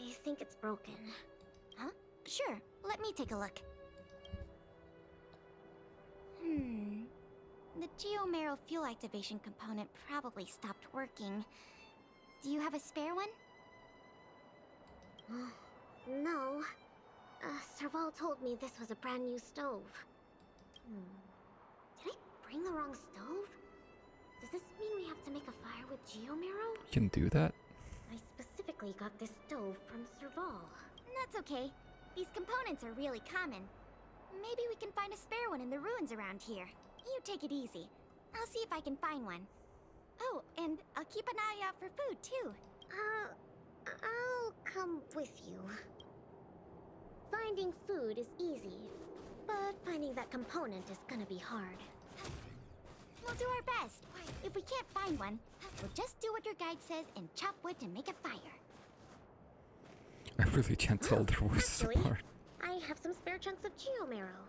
Speaker 2: I think it's broken. Huh? Sure, let me take a look. The geomarrow fuel activation component probably stopped working. Do you have a spare one? No. Serval told me this was a brand new stove. Did I bring the wrong stove? Does this mean we have to make a fire with geomarrow?
Speaker 1: You can do that?
Speaker 2: I specifically got this stove from Serval. That's okay. These components are really common. Maybe we can find a spare one in the ruins around here. You take it easy. I'll see if I can find one. Oh, and I'll keep an eye out for food, too. I'll come with you. Finding food is easy, but finding that component is gonna be hard. We'll do our best. If we can't find one, we'll just do what your guide says and chop wood to make a fire.
Speaker 1: I really can't tell their voices
Speaker 2: Actually,
Speaker 1: apart.
Speaker 2: I have some spare chunks of geomarrow.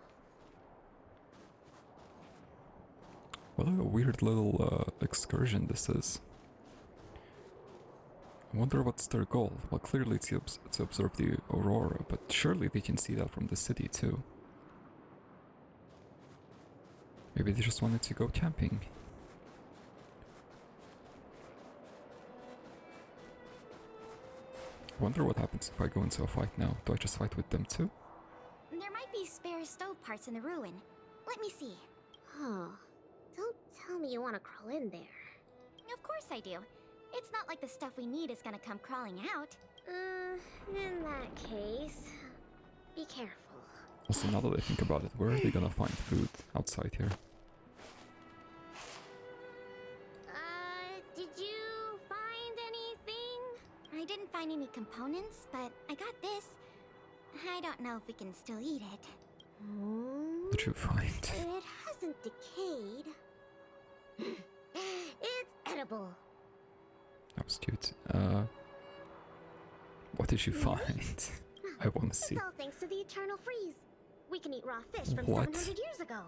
Speaker 1: What a weird little excursion this is. I wonder what's their goal. Well, clearly it's to observe the aurora, but surely they can see that from the city too. Maybe they just wanted to go camping. I wonder what happens if I go into a fight now. Do I just fight with them too?
Speaker 2: There might be spare stove parts in the ruin. Let me see. Oh, don't tell me you want to crawl in there. Of course I do. It's not like the stuff we need is gonna come crawling out. In that case, be careful.
Speaker 1: Also, now that I think about it, where are they gonna find food outside here?
Speaker 2: Did you find anything? I didn't find any components, but I got this. I don't know if we can still eat it.
Speaker 1: What did you find?
Speaker 2: It hasn't decayed. It's edible.
Speaker 1: That was cute. What did you find? I want to see.
Speaker 2: It's all thanks to the eternal freeze. We can eat raw fish from
Speaker 1: What?
Speaker 2: 700 years ago.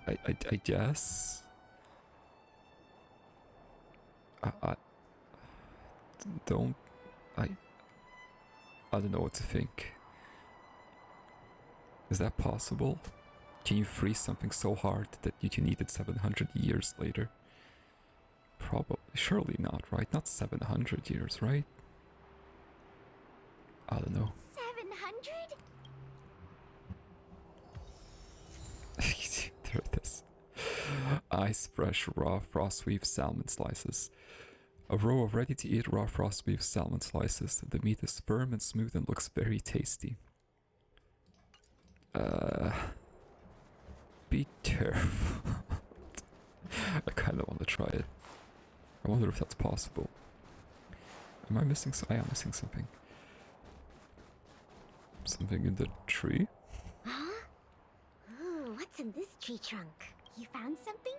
Speaker 1: I guess. I don't know what to think. Is that possible? Can you freeze something so hard that you can eat it 700 years later? Probably, surely not, right? Not 700 years, right? I don't know.
Speaker 2: 700?
Speaker 1: There it is. Ice fresh raw frostweave salmon slices. A row of ready-to-eat raw frostweave salmon slices. The meat is firm and smooth and looks very tasty. Be careful. I kind of want to try it. I wonder if that's possible. Am I missing? I am missing something. Something in the tree?
Speaker 2: Huh? Ooh, what's in this tree trunk? You found something?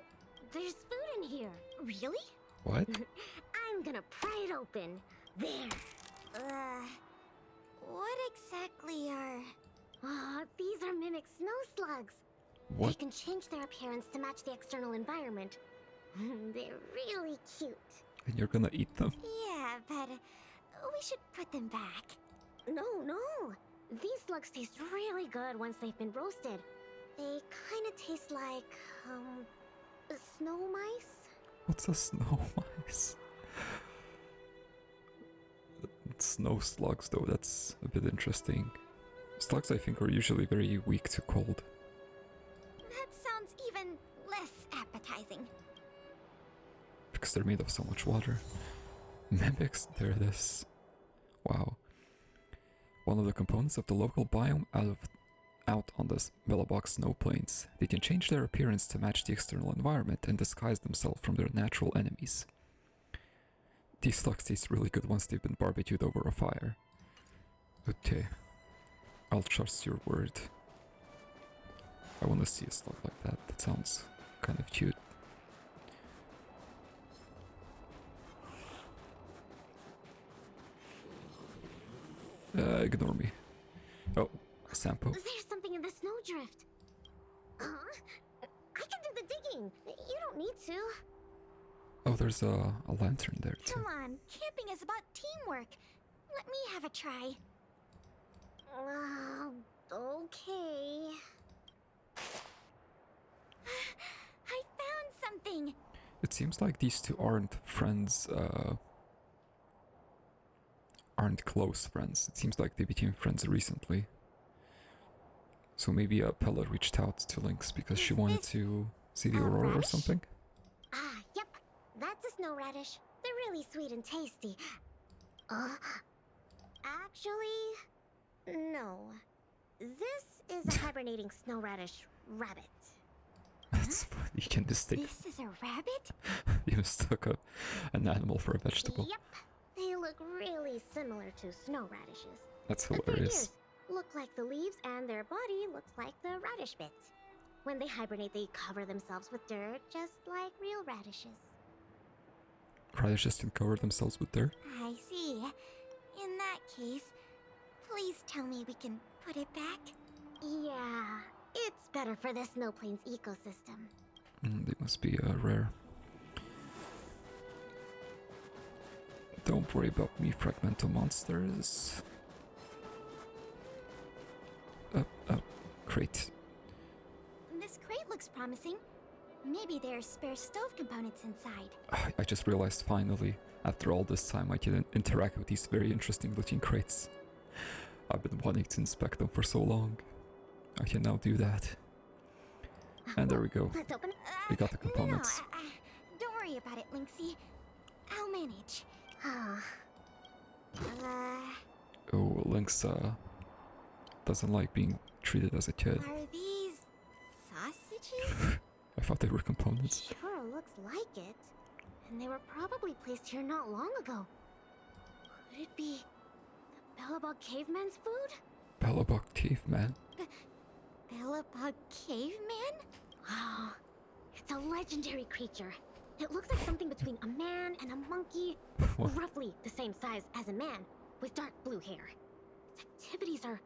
Speaker 2: There's food in here. Really?
Speaker 1: What?
Speaker 2: I'm gonna pry it open. There. What exactly are... Oh, these are mimic snow slugs. They
Speaker 1: What?
Speaker 2: can change their appearance to match the external environment. They're really cute.
Speaker 1: And you're gonna eat them?
Speaker 2: Yeah, but we should put them back. No, no. These slugs taste really good once they've been roasted. They kind of taste like, snow mice?
Speaker 1: What's a snow mice? Snow slugs, though, that's a bit interesting. Slugs, I think, are usually very weak to cold.
Speaker 2: That sounds even less appetizing.
Speaker 1: Because they're made of so much water. Mimics, there it is. Wow. One of the components of the local biome out on the Belebog snow plains. They can change their appearance to match the external environment and disguise themselves from their natural enemies. These slugs taste really good once they've been barbecued over a fire. Okay. I'll trust your word. I want to see a slug like that. That sounds kind of cute. Ignore me. Oh, Sampo.
Speaker 2: There's something in the snowdrift. Huh? I can do the digging. You don't need to.
Speaker 1: Oh, there's a lantern there too.
Speaker 2: Come on, camping is about teamwork. Let me have a try. Okay. I found something.
Speaker 1: It seems like these two aren't friends, aren't close friends. It seems like they became friends recently. So maybe Pella reached out to Lynx because she wanted to see the
Speaker 2: a
Speaker 1: aurora or
Speaker 2: radish?
Speaker 1: something.
Speaker 2: Ah, yep. That's a snow radish. They're really sweet and tasty. Actually, no. This is a hibernating snow radish rabbit.
Speaker 1: That's funny. You can mistake.
Speaker 2: This is a rabbit?
Speaker 1: You mistook an animal for a vegetable.
Speaker 2: Yep. They look really similar to snow radishes.
Speaker 1: That's
Speaker 2: But their
Speaker 1: hilarious.
Speaker 2: ears look like the leaves and their body looks like the radish bits. When they hibernate, they cover themselves with dirt, just like real radishes.
Speaker 1: Radishes can cover themselves with dirt.
Speaker 2: I see. In that case, please tell me we can put it back. Yeah, it's better for the Snow Plains ecosystem.
Speaker 1: They must be rare. Don't worry about me, Fragmento monsters. Crate.
Speaker 2: This crate looks promising. Maybe there's spare stove components inside.
Speaker 1: I just realized finally, after all this time, I can interact with these very interesting looking crates. I've been wanting to inspect them for so long. I can now do that. And there we go.
Speaker 2: Let's open.
Speaker 1: We got the components.
Speaker 2: No, don't worry about it, Lynxie. I'll manage.
Speaker 1: Oh, Lynx doesn't like being treated as a kid.
Speaker 2: Are these sausages?
Speaker 1: I thought they were components.
Speaker 2: Sure looks like it. And they were probably placed here not long ago. Could it be the Belebog caveman's food?
Speaker 1: Belebog caveman.
Speaker 2: Belebog caveman? Oh, it's a legendary creature. It looks like something between a man and a monkey,
Speaker 1: What?
Speaker 2: roughly the same size as a man, with dark blue hair. Its activities are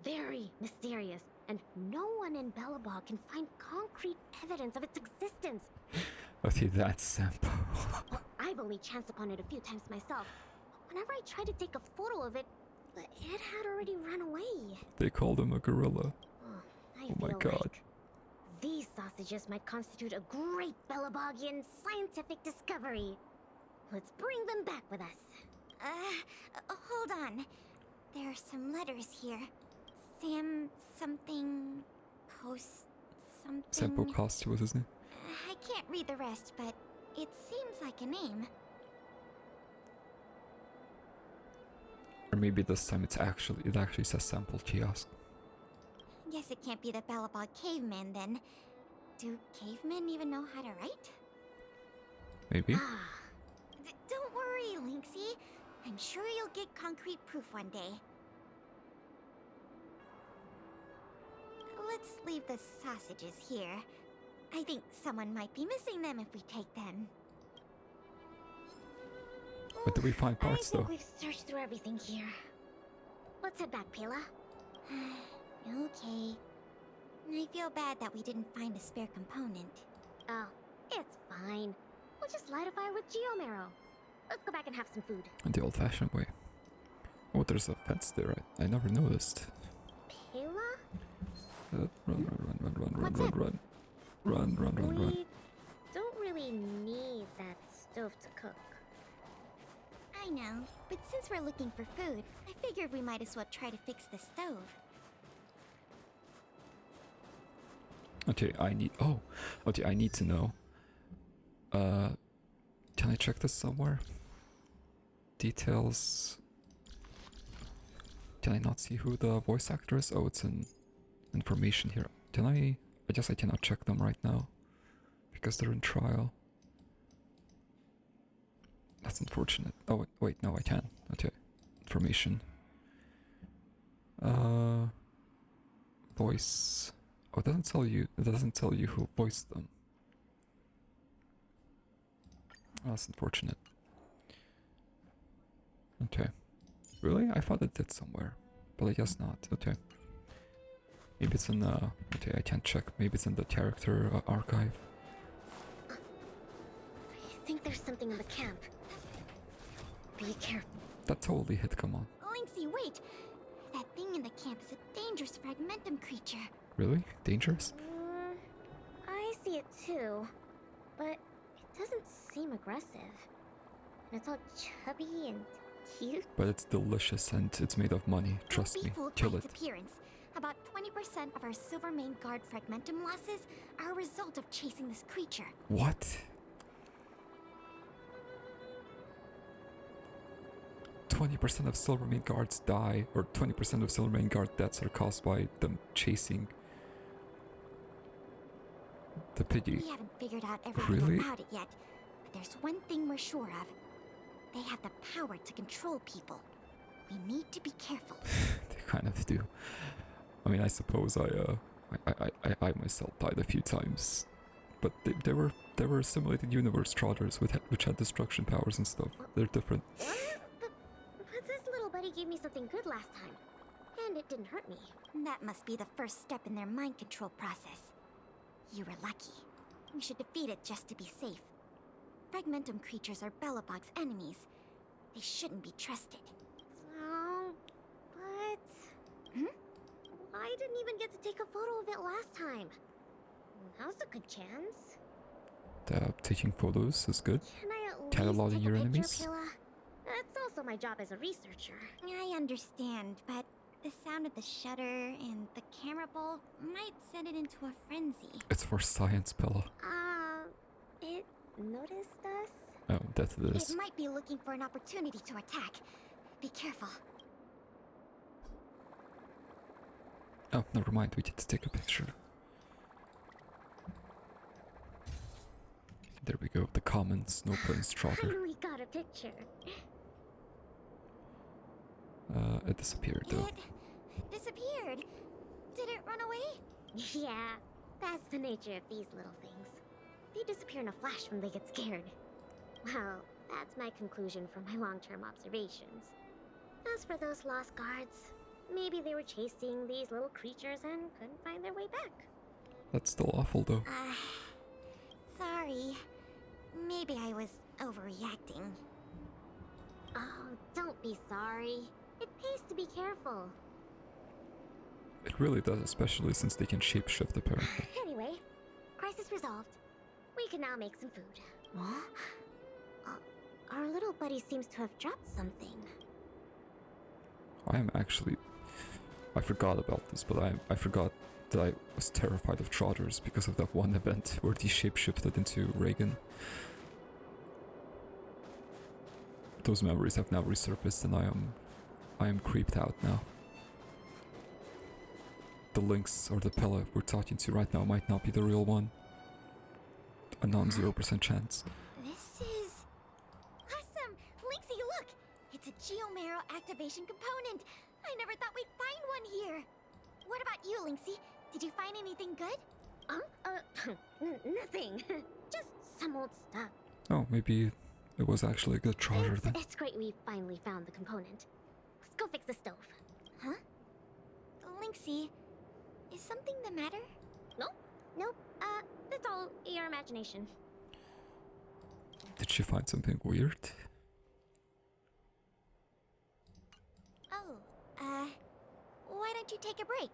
Speaker 2: very mysterious, and no one in Belebog can find concrete evidence of its existence.
Speaker 1: Okay, that's Sampo.
Speaker 2: Well, I've only chanced upon it a few times myself. Whenever I tried to take a photo of it, it had already run away.
Speaker 1: They called him a gorilla.
Speaker 2: I
Speaker 1: Oh my
Speaker 2: feel
Speaker 1: god.
Speaker 2: like these sausages might constitute a great Belebogian scientific discovery. Let's bring them back with us. Hold on. There are some letters here. Sam something... Post something...
Speaker 1: Sampo Costi was his name.
Speaker 2: I can't read the rest, but it seems like a name.
Speaker 1: Or maybe this time it actually says sample kiosk.
Speaker 2: Guess it can't be the Belebog caveman then. Do cavemen even know how to write?
Speaker 1: Maybe?
Speaker 2: Don't worry, Lynxie. I'm sure you'll get concrete proof one day. Let's leave the sausages here. I think someone might be missing them if we take them.
Speaker 1: But do we find parts
Speaker 2: I think
Speaker 1: though?
Speaker 2: we've searched through everything here. Let's head back, Pela. Okay. I feel bad that we didn't find a spare component. Oh, it's fine. We'll just light a fire with geomarrow. Let's go back and have some food.
Speaker 1: In the old-fashioned way. Oh, there's a fence there. I never noticed.
Speaker 2: Pela?
Speaker 1: Run, run, run, run, run, run,
Speaker 2: What's
Speaker 1: run,
Speaker 2: that?
Speaker 1: run. Run, run, run, run.
Speaker 2: We don't really need that stove to cook. I know, but since we're looking for food, I figured we might as well try to fix the stove.
Speaker 1: Okay, I need to know. Can I check this somewhere? Details. Can I not see who the voice actor is? Oh, it's in information here. Can I guess I cannot check them right now. Because they're in trial. That's unfortunate. Oh, wait, no, I can. Okay. Information. Voice. Oh, it doesn't tell you who voiced them. Oh, that's unfortunate. Okay. Really? I thought it did somewhere. But I guess not. Okay. Maybe it's in okay, I can't check. Maybe it's in the character archive.
Speaker 2: I think there's something in the camp. Be careful.
Speaker 1: That totally hit, come on.
Speaker 2: Lynxy, wait! That thing in the camp is a dangerous fragmentum creature.
Speaker 1: Really? Dangerous?
Speaker 2: I see it too. But it doesn't seem aggressive. And it's all chubby and cute.
Speaker 1: But it's delicious and it's made of money. Trust me. Kill it.
Speaker 2: Its appearance. About 20% of our Silvermane Guard fragmentum losses are a result of chasing this creature.
Speaker 1: What? 20% of Silvermane Guards die, or 20% of Silvermane Guard deaths are caused by them chasing the piggy.
Speaker 2: We haven't figured out everything
Speaker 1: Really?
Speaker 2: about it yet, but there's one thing we're sure of. They have the power to control people. We need to be careful.
Speaker 1: They kind of do. I mean, I suppose I myself died a few times, but they were simulated universe trotters which had destruction powers and stuff. They're different.
Speaker 2: But this little buddy gave me something good last time, and it didn't hurt me. That must be the first step in their mind control process. You were lucky. We should defeat it just to be safe. Fragmentum creatures are Belebog's enemies. They shouldn't be trusted. But... I didn't even get to take a photo of it last time. Now's a good chance.
Speaker 1: Taking photos is good.
Speaker 2: Can I at least
Speaker 1: Cataloging
Speaker 2: take a
Speaker 1: your
Speaker 2: picture,
Speaker 1: enemies?
Speaker 2: Pilla? That's also my job as a researcher. I understand, but the sound of the shutter and the camera bowl might send it into a frenzy.
Speaker 1: It's for science, Bella.
Speaker 2: It noticed us?
Speaker 1: Oh, that it is.
Speaker 2: It might be looking for an opportunity to attack. Be careful.
Speaker 1: Oh, never mind. We get to take a picture. There we go. The common snow plains trotter.
Speaker 2: Finally got a picture.
Speaker 1: It disappeared though.
Speaker 2: It disappeared. Did it run away? Yeah, that's the nature of these little things. They disappear in a flash when they get scared. Well, that's my conclusion from my long-term observations. As for those lost guards, maybe they were chasing these little creatures and couldn't find their way back.
Speaker 1: That's still awful though.
Speaker 2: Sorry. Maybe I was overreacting. Oh, don't be sorry. It pays to be careful.
Speaker 1: It really does, especially since they can shapeshift apparently.
Speaker 2: Anyway, crisis resolved. We can now make some food. What? Our little buddy seems to have dropped something.
Speaker 1: I forgot about this, but I forgot that I was terrified of trotters because of that one event where he shapeshifted into Reagan. Those memories have now resurfaced and I am creeped out now. The Lynx or the Pella we're talking to right now might not be the real one. A non-0% chance.
Speaker 2: This is... awesome! Lynxy, look! It's a geomarrow activation component! I never thought we'd find one here! What about you, Lynxy? Did you find anything good? Nothing. Just some old stuff.
Speaker 1: Oh, maybe It was actually a good charger then.
Speaker 2: It's great we finally found the component. Let's go fix the stove. Huh? Lynxy, is something the matter? Nope. That's all your imagination.
Speaker 1: Did she find something weird?
Speaker 2: Oh, why don't you take a break?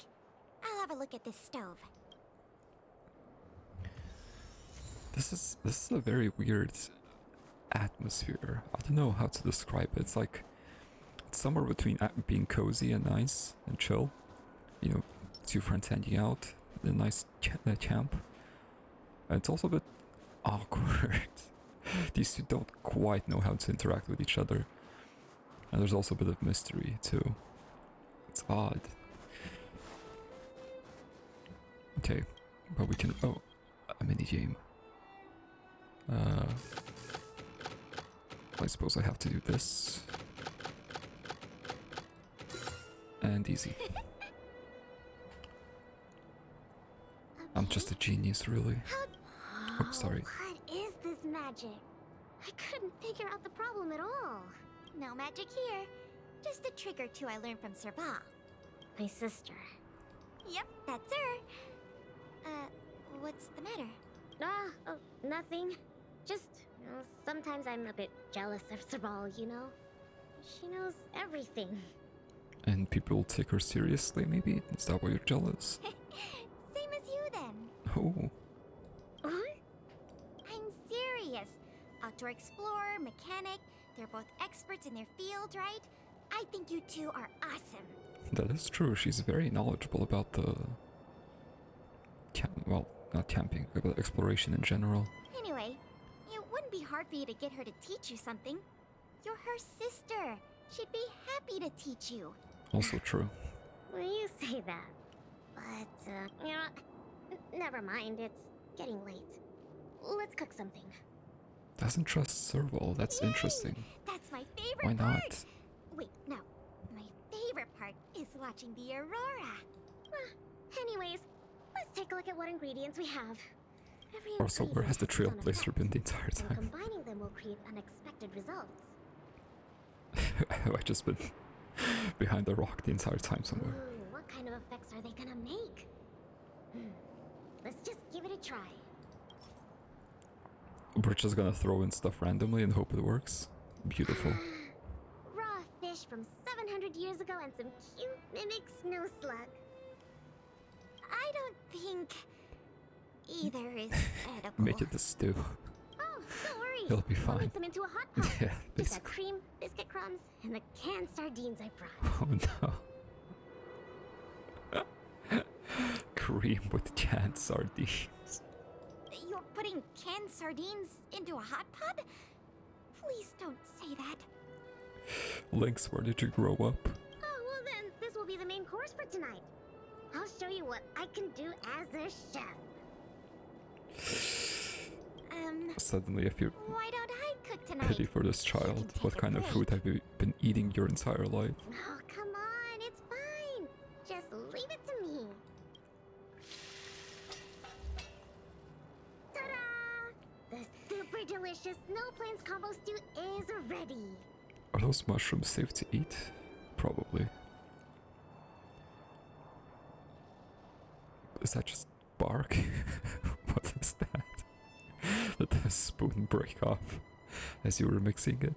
Speaker 2: I'll have a look at this stove.
Speaker 1: This is a very weird atmosphere. I don't know how to describe it. It's like it's somewhere between being cozy and nice and chill. You know, two friends hanging out in a nice camp. And it's also a bit awkward. These two don't quite know how to interact with each other. And there's also a bit of mystery too. It's odd. Okay, but we can... Oh, a mini game. I suppose I have to do this. And easy. I'm just a genius, really. Oh, sorry.
Speaker 2: What is this magic? I couldn't figure out the problem at all. No magic here. Just a trick or two I learned from Serval. My sister. Yep, that's her. What's the matter? Oh, nothing. Just, sometimes I'm a bit jealous of Serval, you know? She knows everything.
Speaker 1: And people take her seriously, maybe? Is that why you're jealous?
Speaker 2: Same as you then.
Speaker 1: Oh.
Speaker 2: I'm serious. Outdoor explorer, mechanic, they're both experts in their field, right? I think you two are awesome.
Speaker 1: That is true. She's very knowledgeable about the... well, not camping, but exploration in general.
Speaker 2: Anyway, it wouldn't be hard for you to get her to teach you something. You're her sister. She'd be happy to teach you.
Speaker 1: Also true.
Speaker 2: Well, you say that. But, never mind. It's getting late. Let's cook something.
Speaker 1: Doesn't trust Serval. That's
Speaker 2: Yay!
Speaker 1: interesting.
Speaker 2: That's my favorite
Speaker 1: Why not?
Speaker 2: part. Wait, no. My favorite part is watching the aurora. Anyways, let's take a look at what ingredients we have. Every
Speaker 1: Also, where has the
Speaker 2: ingredient has its
Speaker 1: trailblazer
Speaker 2: own
Speaker 1: been the
Speaker 2: effect,
Speaker 1: entire
Speaker 2: and
Speaker 1: time?
Speaker 2: combining them will create unexpected results.
Speaker 1: Have I just been behind the rock the entire time somewhere?
Speaker 2: Ooh, what kind of effects are they gonna make? Let's just give it a try.
Speaker 1: We're just gonna throw in stuff randomly and hope it works. Beautiful.
Speaker 2: Raw fish from 700 years ago and some cute mimic snow slug. I don't think either is edible.
Speaker 1: Make it the stew.
Speaker 2: Oh, don't worry.
Speaker 1: It'll be
Speaker 2: We'll
Speaker 1: fine.
Speaker 2: make them into a hot pot.
Speaker 1: Yeah,
Speaker 2: Just add
Speaker 1: basically.
Speaker 2: cream, biscuit crumbs, and the canned sardines I brought.
Speaker 1: Oh no. Cream with canned sardines.
Speaker 2: You're putting canned sardines into a hot pot? Please don't say that.
Speaker 1: Lynx, where did you grow up?
Speaker 2: Oh, well then, this will be the main course for tonight. I'll show you what I can do as a chef.
Speaker 1: Suddenly I feel
Speaker 2: Why don't I cook tonight?
Speaker 1: pity for this child. What kind of food have you been eating your entire life?
Speaker 2: Oh, come on, it's fine. Just leave it to me. Ta-da! The super delicious Snow Plains combo stew is ready.
Speaker 1: Are those mushrooms safe to eat? Probably. Is that just bark? What is that? Did the spoon break off as you were mixing it?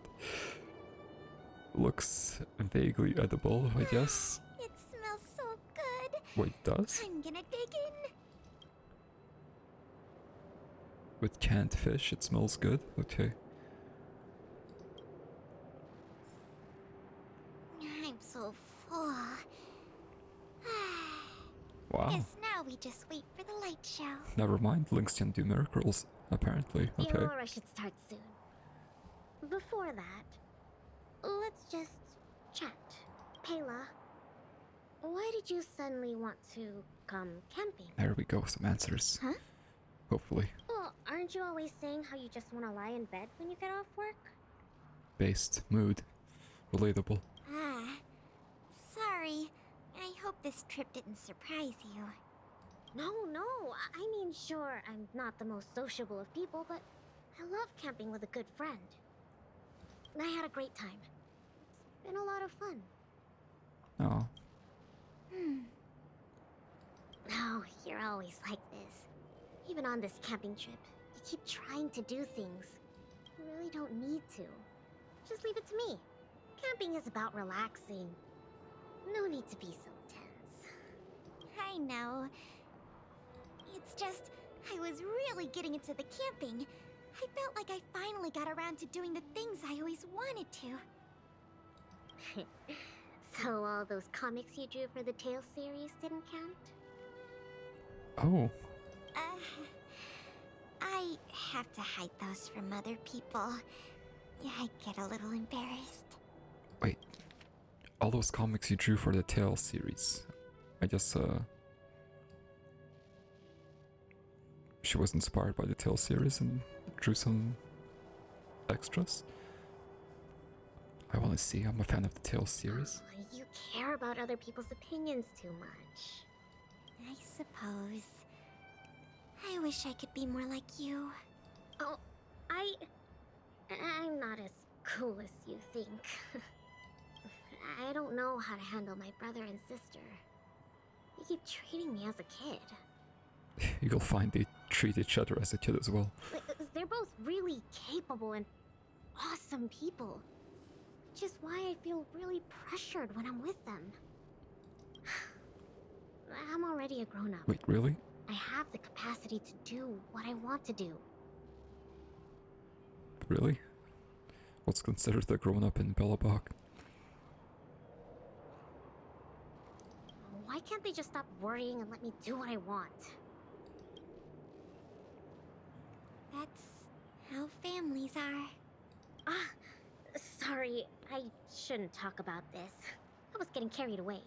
Speaker 1: Looks vaguely edible, I guess.
Speaker 2: It smells so good.
Speaker 1: Wait, does?
Speaker 2: I'm gonna dig in.
Speaker 1: With canned fish, it smells good? Okay.
Speaker 2: I'm so full.
Speaker 1: Wow.
Speaker 2: Guess now we just wait for the light show.
Speaker 1: Never mind, Lynx can do miracles, apparently.
Speaker 2: The
Speaker 1: Okay.
Speaker 2: aurora should start soon. Before that, let's just chat. Pela, why did you suddenly want to come camping?
Speaker 1: There we go, some answers.
Speaker 2: Huh?
Speaker 1: Hopefully.
Speaker 2: Well, aren't you always saying how you just want to lie in bed when you get off work?
Speaker 1: Based, mood, relatable.
Speaker 2: Ah, sorry. I hope this trip didn't surprise you. No, I mean, sure, I'm not the most sociable of people, but I love camping with a good friend. I had a great time. It's been a lot of fun.
Speaker 1: Oh,
Speaker 2: Oh, you're always like this. Even on this camping trip, you keep trying to do things. You really don't need to. Just leave it to me. Camping is about relaxing. No need to be so tense. I know. It's just, I was really getting into the camping. I felt like I finally got around to doing the things I always wanted to. So all those comics you drew for the Tales series didn't count?
Speaker 1: oh,
Speaker 2: I have to hide those from other people. I get a little embarrassed.
Speaker 1: wait. All those comics you drew for the Tales series. I guess, she was inspired by the Tales series and drew some extras. I want to see. I'm a fan of the Tales series.
Speaker 2: Oh, you care about other people's opinions too much. I suppose. I wish I could be more like you. Oh, I'm not as cool as you think. I don't know how to handle my brother and sister. You keep treating me as a kid.
Speaker 1: You'll find they treat each other as a kid as well.
Speaker 2: They're both really capable and awesome people. Which is why I feel really pressured when I'm with them. I'm already a grown-up.
Speaker 1: Wait, really?
Speaker 2: I have the capacity to do what I want to do.
Speaker 1: Really? What's considered a grown-up in Belebog?
Speaker 2: Why can't they just stop worrying and let me do what I want? That's how families are. Ah, sorry, I shouldn't talk about this. I was getting carried away.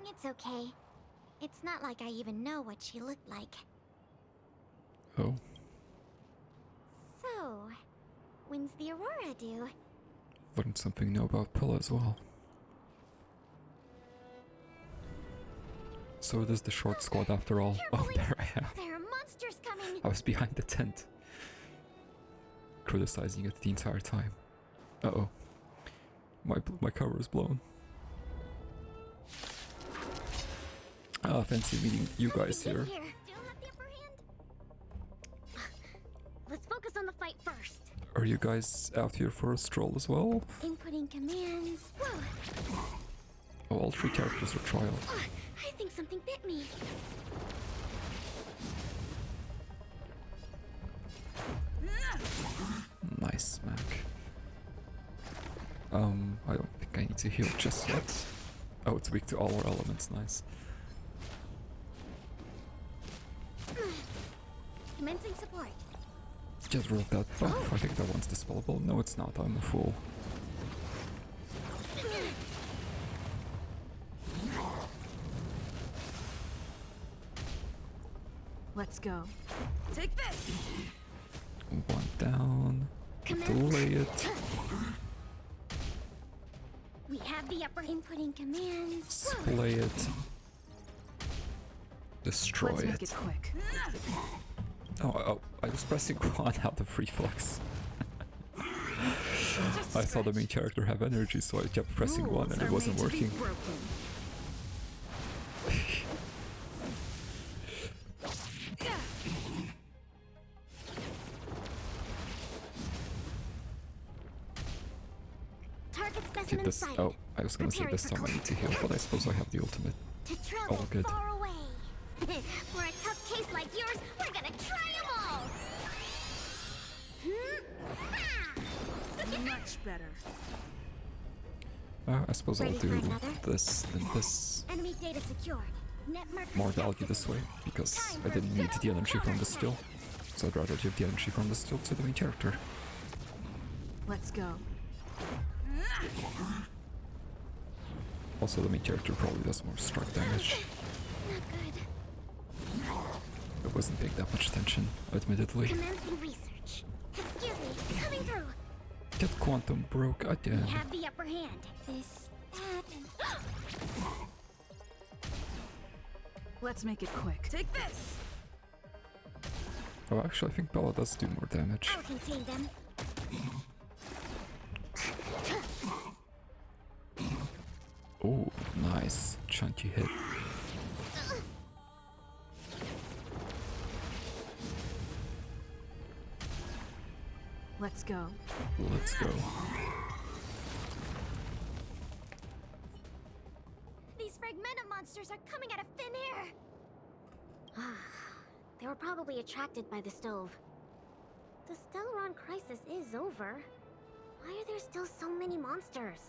Speaker 2: It's okay. It's not like I even know what she looked like.
Speaker 1: Oh,
Speaker 2: So, when's the Aurora due?
Speaker 1: learned something new about Pilla as well. So it is the short squad after all. Oh, there I am.
Speaker 2: There are monsters coming!
Speaker 1: I was behind the tent, criticizing it the entire time. Uh-oh. My cover is blown. Ah, fancy meeting you guys here.
Speaker 2: Still have the upper hand? Let's focus on the fight first.
Speaker 1: Are you guys out here for a stroll as well?
Speaker 2: Inputting commands. Whoa!
Speaker 1: Oh, all three characters are trial.
Speaker 2: I think something bit me.
Speaker 1: Nice smack. I don't think I need to heal just yet. Oh, it's weak to all our elements, nice.
Speaker 2: Commencing support.
Speaker 1: Get rid of that buff. I think that one's dispellable. No, it's not. I'm a fool.
Speaker 5: Let's go. Take this!
Speaker 1: One down. Delay it.
Speaker 2: We have the upper inputting commands.
Speaker 1: Splay it. Destroy
Speaker 5: Let's make
Speaker 1: it.
Speaker 5: it quick.
Speaker 1: Oh, I was pressing one out of reflex.
Speaker 5: Just a
Speaker 1: I saw the
Speaker 5: scratch.
Speaker 1: main character have energy, so I kept pressing one and
Speaker 5: Rules
Speaker 1: it
Speaker 5: are
Speaker 1: wasn't
Speaker 5: made to be
Speaker 1: working.
Speaker 5: broken.
Speaker 2: Target
Speaker 1: Okay,
Speaker 2: specimen
Speaker 1: this.
Speaker 2: sighted.
Speaker 1: Oh, I was gonna say this time I need to heal, but I suppose I have the ultimate.
Speaker 2: To travel
Speaker 1: All good.
Speaker 2: far away. For a tough case like yours, we're gonna try them all.
Speaker 5: Much better.
Speaker 1: I suppose I'll
Speaker 2: Ready for
Speaker 1: do
Speaker 2: another?
Speaker 1: this and this.
Speaker 2: Enemy data secured. Net markers
Speaker 1: More value this way, because I didn't need the energy from the still. So I'd rather give the energy from the still to the main character.
Speaker 5: Let's go.
Speaker 1: Also, the main character probably does more strike damage.
Speaker 2: Not good.
Speaker 1: I wasn't paying that much attention, admittedly.
Speaker 2: Commencing research. Excuse me, coming through.
Speaker 1: Get quantum broke again.
Speaker 2: We have the upper hand. This, that, and...
Speaker 5: Let's make it quick. Take this!
Speaker 1: Oh, actually, I think Bella does do more damage.
Speaker 2: I'll contain them.
Speaker 1: Oh, nice. Chunky hit.
Speaker 5: Let's go.
Speaker 1: Let's go.
Speaker 2: These fragmentum monsters are coming out of thin air! They were probably attracted by the stove. The Stellaron crisis is over. Why are there still so many monsters?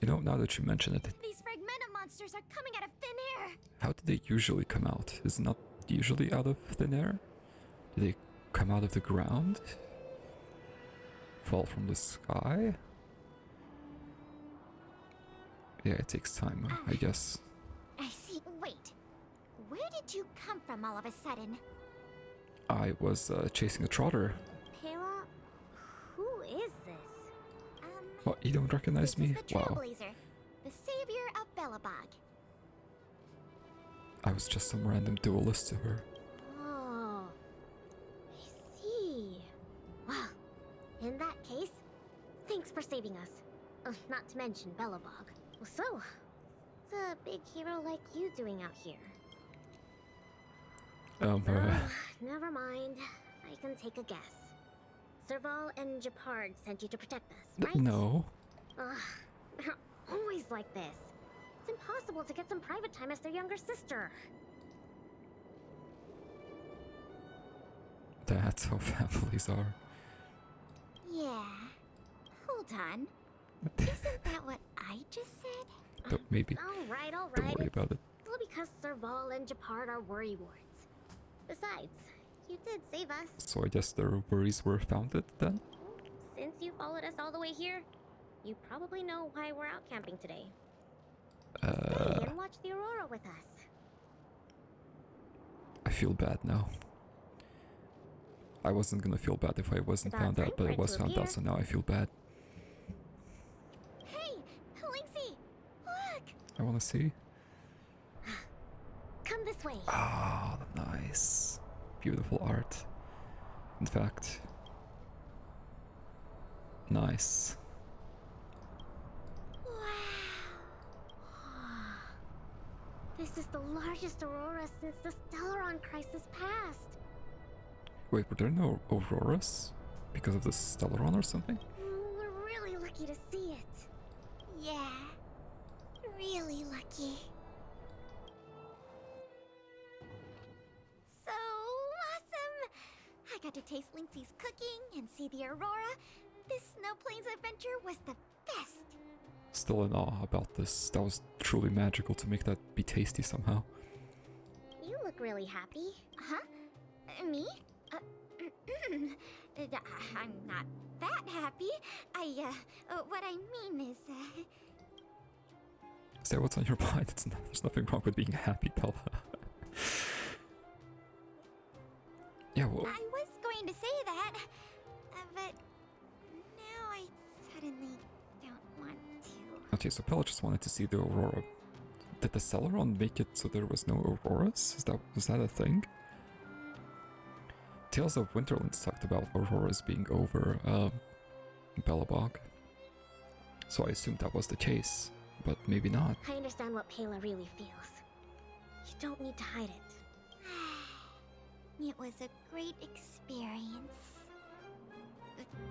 Speaker 1: You know, now that you mention it,
Speaker 2: These fragmentum monsters are coming out of thin air!
Speaker 1: how do they usually come out? Is it not usually out of thin air? Do they come out of the ground? Fall from the sky? Yeah, it takes time, I guess.
Speaker 2: I see. Wait. Where did you come from all of a sudden?
Speaker 1: I was chasing a trotter.
Speaker 2: Pela? Who is this?
Speaker 1: What, you don't recognize
Speaker 2: This
Speaker 1: me?
Speaker 2: is the
Speaker 1: Wow.
Speaker 2: Trailblazer, the savior of Belebog.
Speaker 1: I was just some random duelist to her.
Speaker 2: Oh, I see. Well, in that case, thanks for saving us. Not to mention Belebog. So, what's a big hero like you doing out here? Never mind. I can take a guess. Serval and Japard sent you to protect us, right?
Speaker 1: No.
Speaker 2: They're always like this. It's impossible to get some private time as their younger sister.
Speaker 1: That's how families are.
Speaker 2: Yeah. Hold on. Isn't that what I just said?
Speaker 1: Don't, maybe.
Speaker 2: Alright.
Speaker 1: Don't worry about it.
Speaker 2: All because Serval and Japard are worrywarts. Besides, you did save us.
Speaker 1: So I guess their worries were founded then?
Speaker 2: Since you followed us all the way here, you probably know why we're out camping today. Stay and watch the aurora with us.
Speaker 1: I feel bad now. I wasn't gonna feel bad if I wasn't found out, but I was found out, so now I feel bad.
Speaker 2: Hey, Lynxy, look!
Speaker 1: I wanna see.
Speaker 2: Come this way.
Speaker 1: Ah, nice. Beautiful art. In fact, nice.
Speaker 2: Wow. This is the largest aurora since the Stellaron crisis passed.
Speaker 1: Wait, were there no auroras? Because of the Stellaron or something?
Speaker 2: We're really lucky to see it. Yeah, really lucky. So awesome! I got to taste Lynxy's cooking and see the aurora. This Snow Plains adventure was the best.
Speaker 1: Still in awe about this. That was truly magical to make that be tasty somehow.
Speaker 2: You look really happy. Huh? Me? I'm not that happy. What I mean is,
Speaker 1: Say what's on your mind. There's nothing wrong with being happy, Bella. Yeah, well,
Speaker 2: I was going to say that, but now I suddenly don't want to.
Speaker 1: okay, so Pella just wanted to see the aurora. Did the Celeron make it so there was no auroras? Was that a thing? Tales of Winterlands talked about auroras being over Belebog. So I assumed that was the case, but maybe not.
Speaker 2: I understand what Pela really feels. You don't need to hide it. It was a great experience.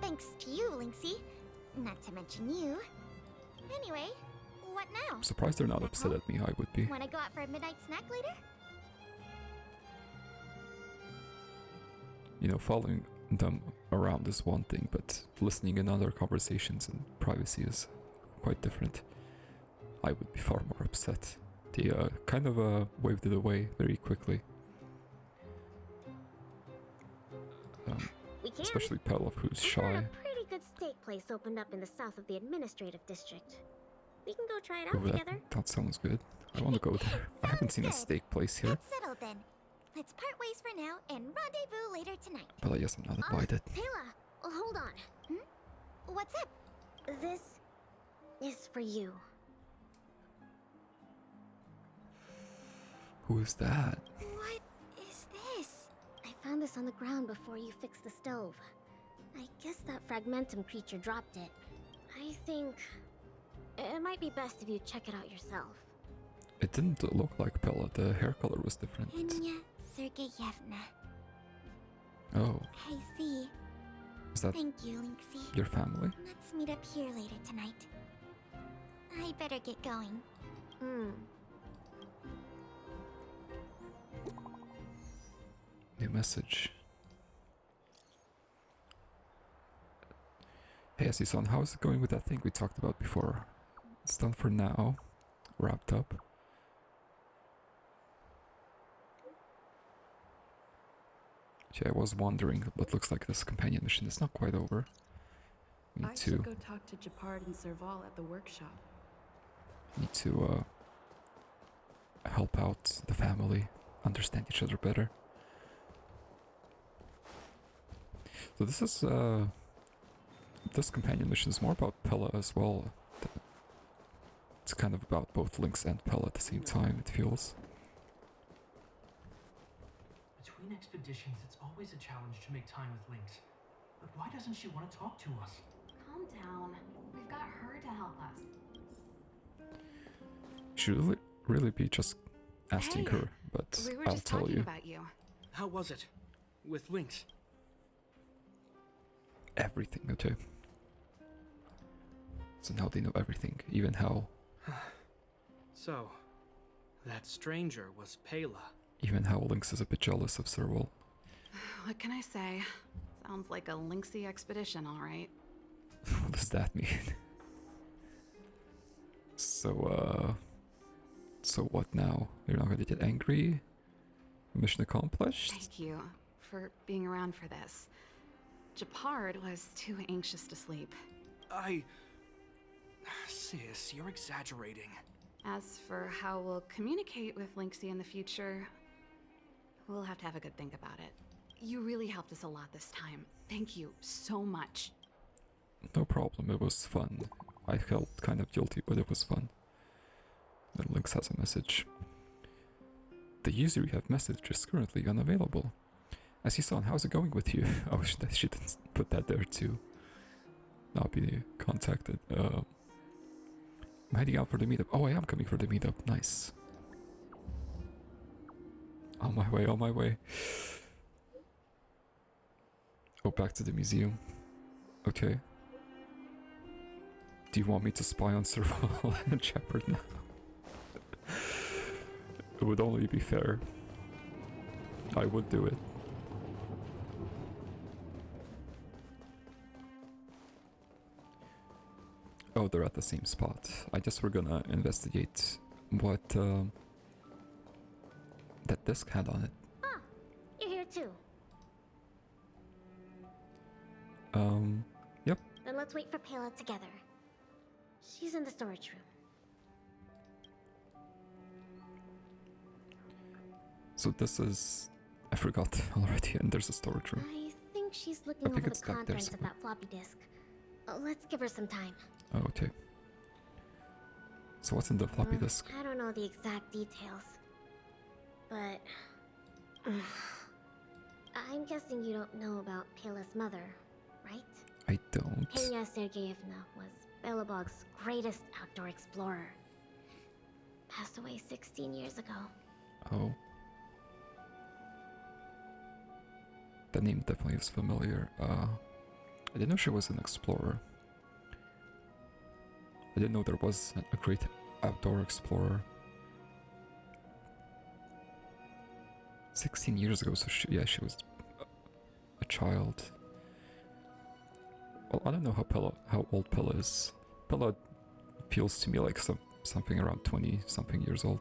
Speaker 2: Thanks to you, Lynxy. Not to mention you. Anyway, what now?
Speaker 1: I'm surprised they're not upset at me. I would be.
Speaker 2: Wanna go out for a midnight snack later?
Speaker 1: You know, following them around is one thing, but listening in other conversations in privacy is quite different. I would be far more upset. They kind of waved it away very quickly.
Speaker 2: We can.
Speaker 1: Especially Pella, who's
Speaker 2: We've
Speaker 1: shy.
Speaker 2: got a pretty good steak place opened up in the south of the administrative district. We can go try it out
Speaker 1: Ooh,
Speaker 2: together.
Speaker 1: that sounds good. I want to go there. I haven't seen a
Speaker 2: Sounds
Speaker 1: steak place here.
Speaker 2: That's settled then. Let's part ways for now and rendezvous later tonight.
Speaker 1: But I guess I'm not invited.
Speaker 2: Pela, hold on. What's up? This is for you.
Speaker 1: Who is that?
Speaker 2: What is this? I found this on the ground before you fixed the stove. I guess that fragmentum creature dropped it. I think It might be best if you check it out yourself.
Speaker 1: It didn't look like Pella. The hair color was different.
Speaker 2: Penya Sergeyevna.
Speaker 1: Oh,
Speaker 2: I see.
Speaker 1: is that
Speaker 2: Thank you, Lynxie.
Speaker 1: your family?
Speaker 2: Let's meet up here later tonight. I better get going.
Speaker 1: New message. Hey, Ascension, how's it going with that thing we talked about before? It's done for now. Wrapped up. Yeah, I was wondering, but looks like this companion mission is not quite over. We
Speaker 5: I
Speaker 1: need
Speaker 5: should
Speaker 1: to,
Speaker 5: go talk to Japard and Serval at the workshop.
Speaker 1: help out the family, understand each other better. So this companion mission is more about Pella as well. It's kind of about both Lynx and Pella at the same time, it feels.
Speaker 6: Between expeditions, it's always a challenge to make time with Lynx. But why doesn't she want to talk to us?
Speaker 3: Calm down. We've got her to help us.
Speaker 1: Should really be just asking
Speaker 3: Hey,
Speaker 1: her, but
Speaker 3: We were
Speaker 1: I'll
Speaker 3: just
Speaker 1: tell
Speaker 3: talking
Speaker 1: you.
Speaker 3: about you.
Speaker 4: How was it? With Lynx?
Speaker 1: Everything, okay? So now they know everything, even how
Speaker 4: So, that stranger was Pela.
Speaker 1: Lynx is a bit jealous of Serval.
Speaker 3: What can I say? Sounds like a Lynxy expedition, all right.
Speaker 1: What does that mean? So what now? You're not gonna get angry? Mission accomplished?
Speaker 3: Thank you for being around for this. Japard was too anxious to sleep.
Speaker 4: Sis, you're exaggerating.
Speaker 3: As for how we'll communicate with Lynxy in the future, we'll have to have a good think about it. You really helped us a lot this time. Thank you so much.
Speaker 1: No problem, it was fun. I felt kind of guilty, but it was fun. Then Lynx has a message. The user you have messaged is currently unavailable. Ascension, how's it going with you? Oh, she didn't put that there too. Not be contacted. I'm heading out for the meetup. Oh, I am coming for the meetup. Nice. On my way, on my way. Oh, back to the museum. Okay. Do you want me to spy on Serval and Shepard now? It would only be fair. I would do it. Oh, they're at the same spot. I guess we're gonna investigate what that disc had on it.
Speaker 2: Ah, you're here too.
Speaker 1: Yep.
Speaker 2: Then let's wait for Pela together. She's in the storage room.
Speaker 1: So this is... I forgot already, and there's a storage room.
Speaker 2: I think she's looking
Speaker 1: think
Speaker 2: over the
Speaker 1: it's back there
Speaker 2: contents of
Speaker 1: somewhere.
Speaker 2: that floppy disk. Let's give her some time.
Speaker 1: Oh, okay. So what's in the floppy disk?
Speaker 2: I don't know the exact details. But... I'm guessing you don't know about Pela's mother, right?
Speaker 1: I don't.
Speaker 2: Penya Sergeyevna was Belebog's greatest outdoor explorer. Passed away 16 years ago.
Speaker 1: Oh. The name definitely is familiar. I didn't know she was an explorer. I didn't know there was a great outdoor explorer. 16 years ago, so she was a child. Well, I don't know how old Pella is. Pella feels to me like something around 20 something years old.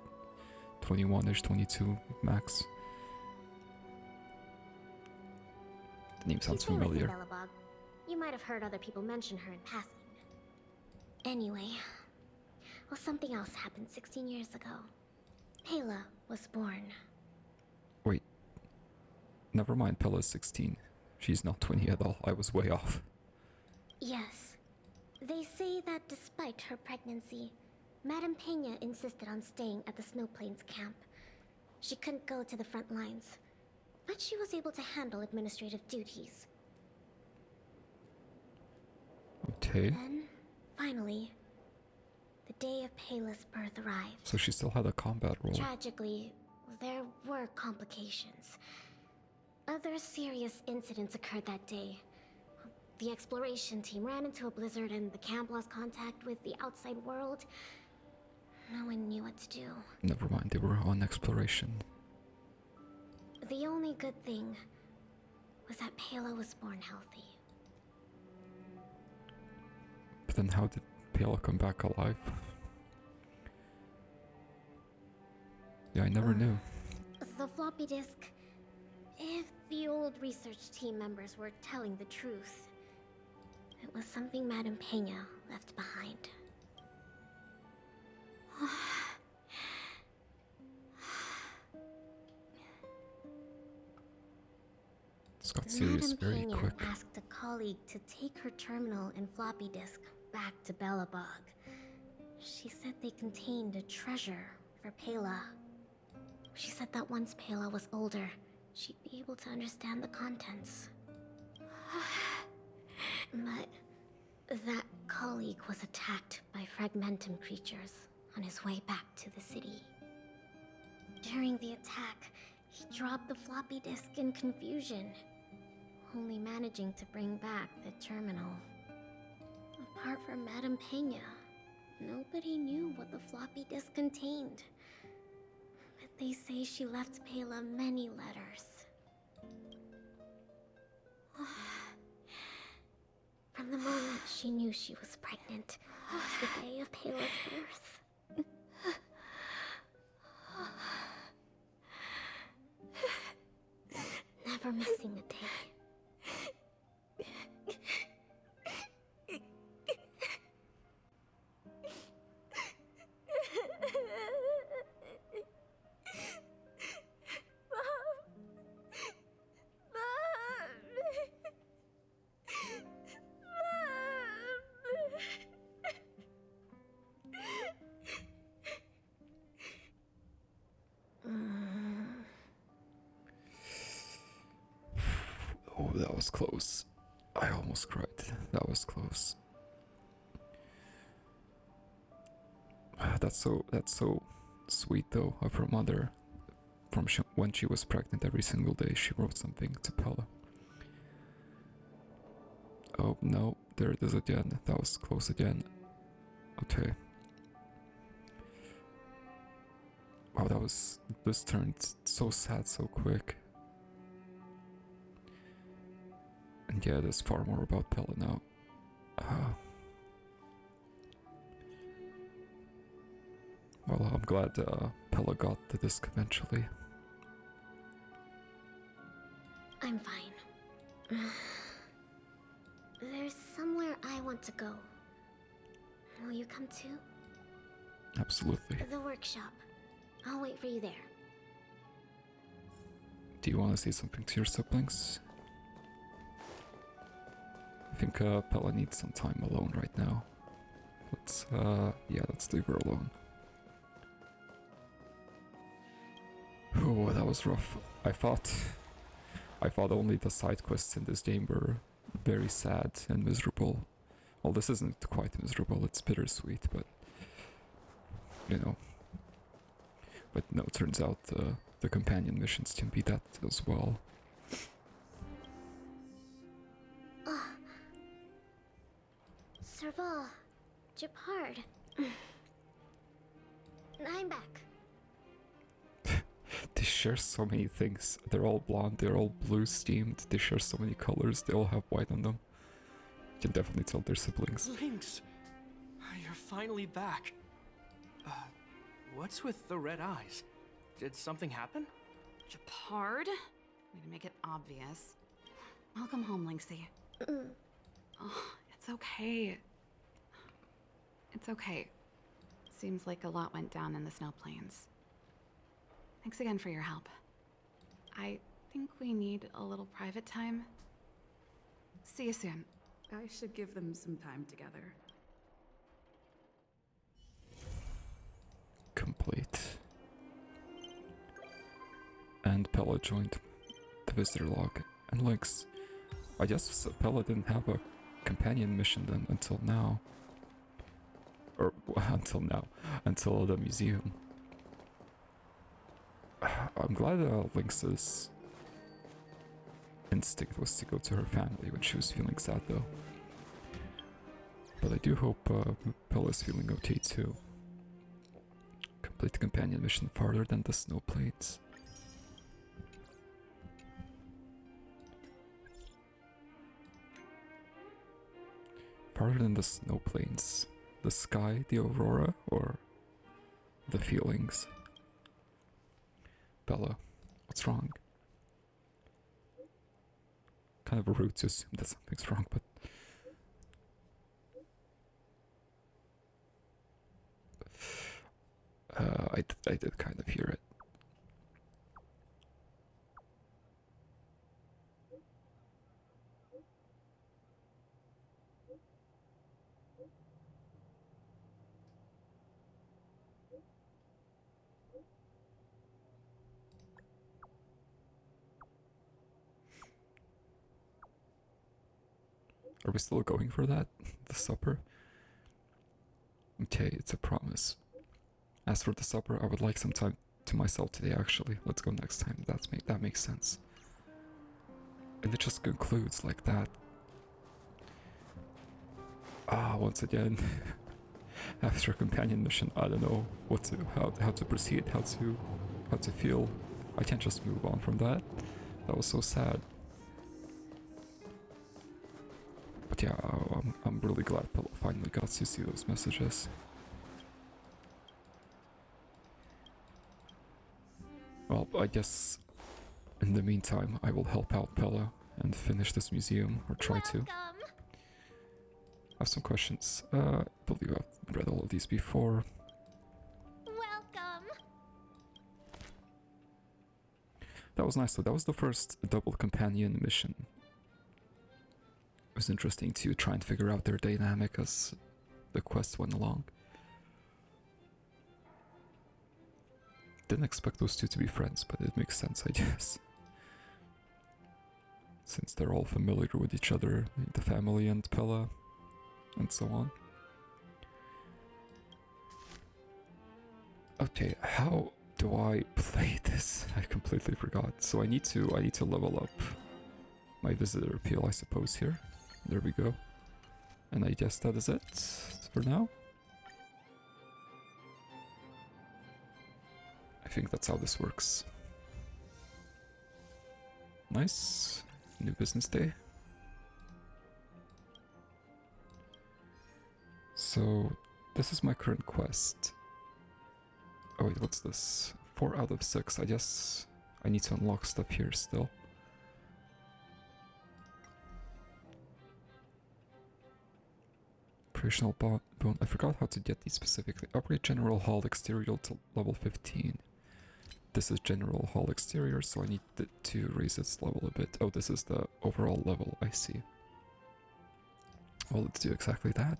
Speaker 1: 21ish, 22 max. The name sounds
Speaker 2: She's famous in
Speaker 1: familiar.
Speaker 2: Belebog. You might have heard other people mention her in passing. Anyway, well, something else happened 16 years ago. Pela was born.
Speaker 1: Wait. Never mind, Pella is 16. She's not 20 at all. I was way off.
Speaker 2: Yes. They say that despite her pregnancy, Madame Pena insisted on staying at the Snow Plains camp. She couldn't go to the front lines, but she was able to handle administrative duties.
Speaker 1: Okay.
Speaker 2: Then, finally, the day of Pela's birth arrived.
Speaker 1: So she still had a combat role.
Speaker 2: Tragically, there were complications. Other serious incidents occurred that day. The exploration team ran into a blizzard and the camp lost contact with the outside world. No one knew what to do.
Speaker 1: Never mind, they were on exploration.
Speaker 2: The only good thing was that Pela was born healthy.
Speaker 1: But then how did Pela come back alive? Yeah, I never knew.
Speaker 2: The floppy disk. If the old research team members were telling the truth, it was something Madame Peña left behind.
Speaker 1: This got serious
Speaker 2: Madame
Speaker 1: very
Speaker 2: Peña
Speaker 1: quick.
Speaker 2: asked a colleague to take her terminal and floppy disk back to Belebog. She said they contained a treasure for Pela. She said that once Pela was older, she'd be able to understand the contents. But that colleague was attacked by fragmentum creatures on his way back to the city. During the attack, he dropped the floppy disk in confusion, only managing to bring back the terminal. Apart from Madame Peña, nobody knew what the floppy disk contained. But they say she left Pela many letters. From the moment she knew she was pregnant to the day of Pela's birth. Never missing a day.
Speaker 1: Oh, that was close. I almost cried. That was close. That's so sweet though of her mother. From when she was pregnant, every single day she wrote something to Pela. Oh no, there it is again. That was close again. Okay. Wow, this turned so sad so quick. And yeah, there's far more about Pela now. Well, I'm glad Pela got the disc eventually.
Speaker 2: I'm fine. There's somewhere I want to go. Will you come too?
Speaker 1: Absolutely.
Speaker 2: The workshop. I'll wait for you there.
Speaker 1: Do you want to say something to your siblings? I think Pela needs some time alone right now. Let's leave her alone. Oh, that was rough. I thought only the side quests in this game were very sad and miserable. Well, this isn't quite miserable, it's bittersweet, but you know. But no, it turns out the companion missions can be that as well.
Speaker 2: Serval, Japard. I'm back.
Speaker 1: They share so many things. They're all blonde, they're all blue steamed, they share so many colors, they all have white on them. You can definitely tell they're siblings.
Speaker 4: Lynx! You're finally back. What's with the red eyes? Did something happen?
Speaker 3: Japard? Way to make it obvious. Welcome home, Lynxie. Oh, it's okay. It's okay. Seems like a lot went down in the snow plains. Thanks again for your help. I think we need a little private time. See you soon.
Speaker 5: I should give them some time together.
Speaker 1: Complete. And Pela joined the visitor log. And Lynx. I guess Pela didn't have a companion mission then until now. Or until now. Until the museum. I'm glad Lynx's instinct was to go to her family when she was feeling sad though. But I do hope Bella's feeling okay too. Complete the companion mission farther than the snow plains. Farther than the snow plains. The sky, the aurora, or the feelings? Bella, what's wrong? Kind of rude to assume that something's wrong, but... I did kind of hear it. Are we still going for that? The supper? Okay, it's a promise. As for the supper, I would like some time to myself today actually. Let's go next time. That makes sense. And it just concludes like that. Once again, after a companion mission, I don't know how to proceed, how to feel. I can't just move on from that. That was so sad. But yeah, I'm really glad Pillow finally got to see those messages. Well, I guess in the meantime, I will help out Pella and finish this museum, or try to.
Speaker 2: Welcome.
Speaker 1: I have some questions. I believe I've read all of these before.
Speaker 2: Welcome.
Speaker 1: That was nice though. That was the first double companion mission. It was interesting to try and figure out their dynamic as the quest went along. Didn't expect those two to be friends, but it makes sense, I guess. Since they're all familiar with each other, the family and Pella, and so on. Okay, how do I play this? I completely forgot. So I need to level up my visitor appeal, I suppose, here. There we go. And I guess that is it for now. I think that's how this works. Nice. New business day. So, this is my current quest. Oh wait, what's this? 4 out of 6. I guess I need to unlock stuff here still. Operational bone. I forgot how to get these specifically. Upgrade general hull exterior to level 15. This is general hull exterior, so I need to raise its level a bit. Oh, this is the overall level, I see. Well, let's do exactly that.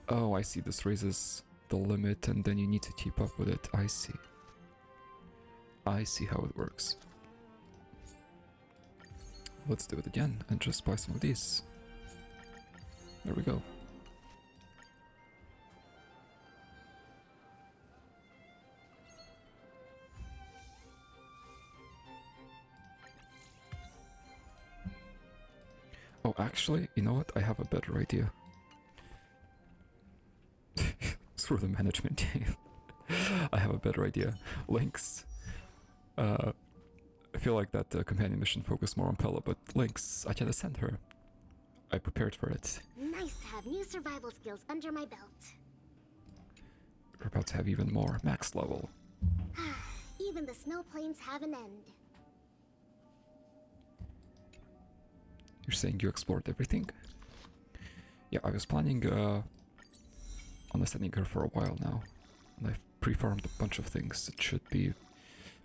Speaker 1: Oh, I see, this raises the limit and then you need to keep up with it. I see. I see how it works. Let's do it again and just buy some of these. There we go. Oh, actually, you know what? I have a better idea. Screw the management game. I have a better idea. Lynx. I feel like that companion mission focused more on Pella, but Lynx, I can ascend her. I prepared for it.
Speaker 2: Nice to have new survival skills under my belt.
Speaker 1: We're about to have even more max level.
Speaker 2: Even the snow plains have an end.
Speaker 1: You're saying you explored everything? Yeah, I was planning on ascending her for a while now. And I've pre-farmed a bunch of things. It should be...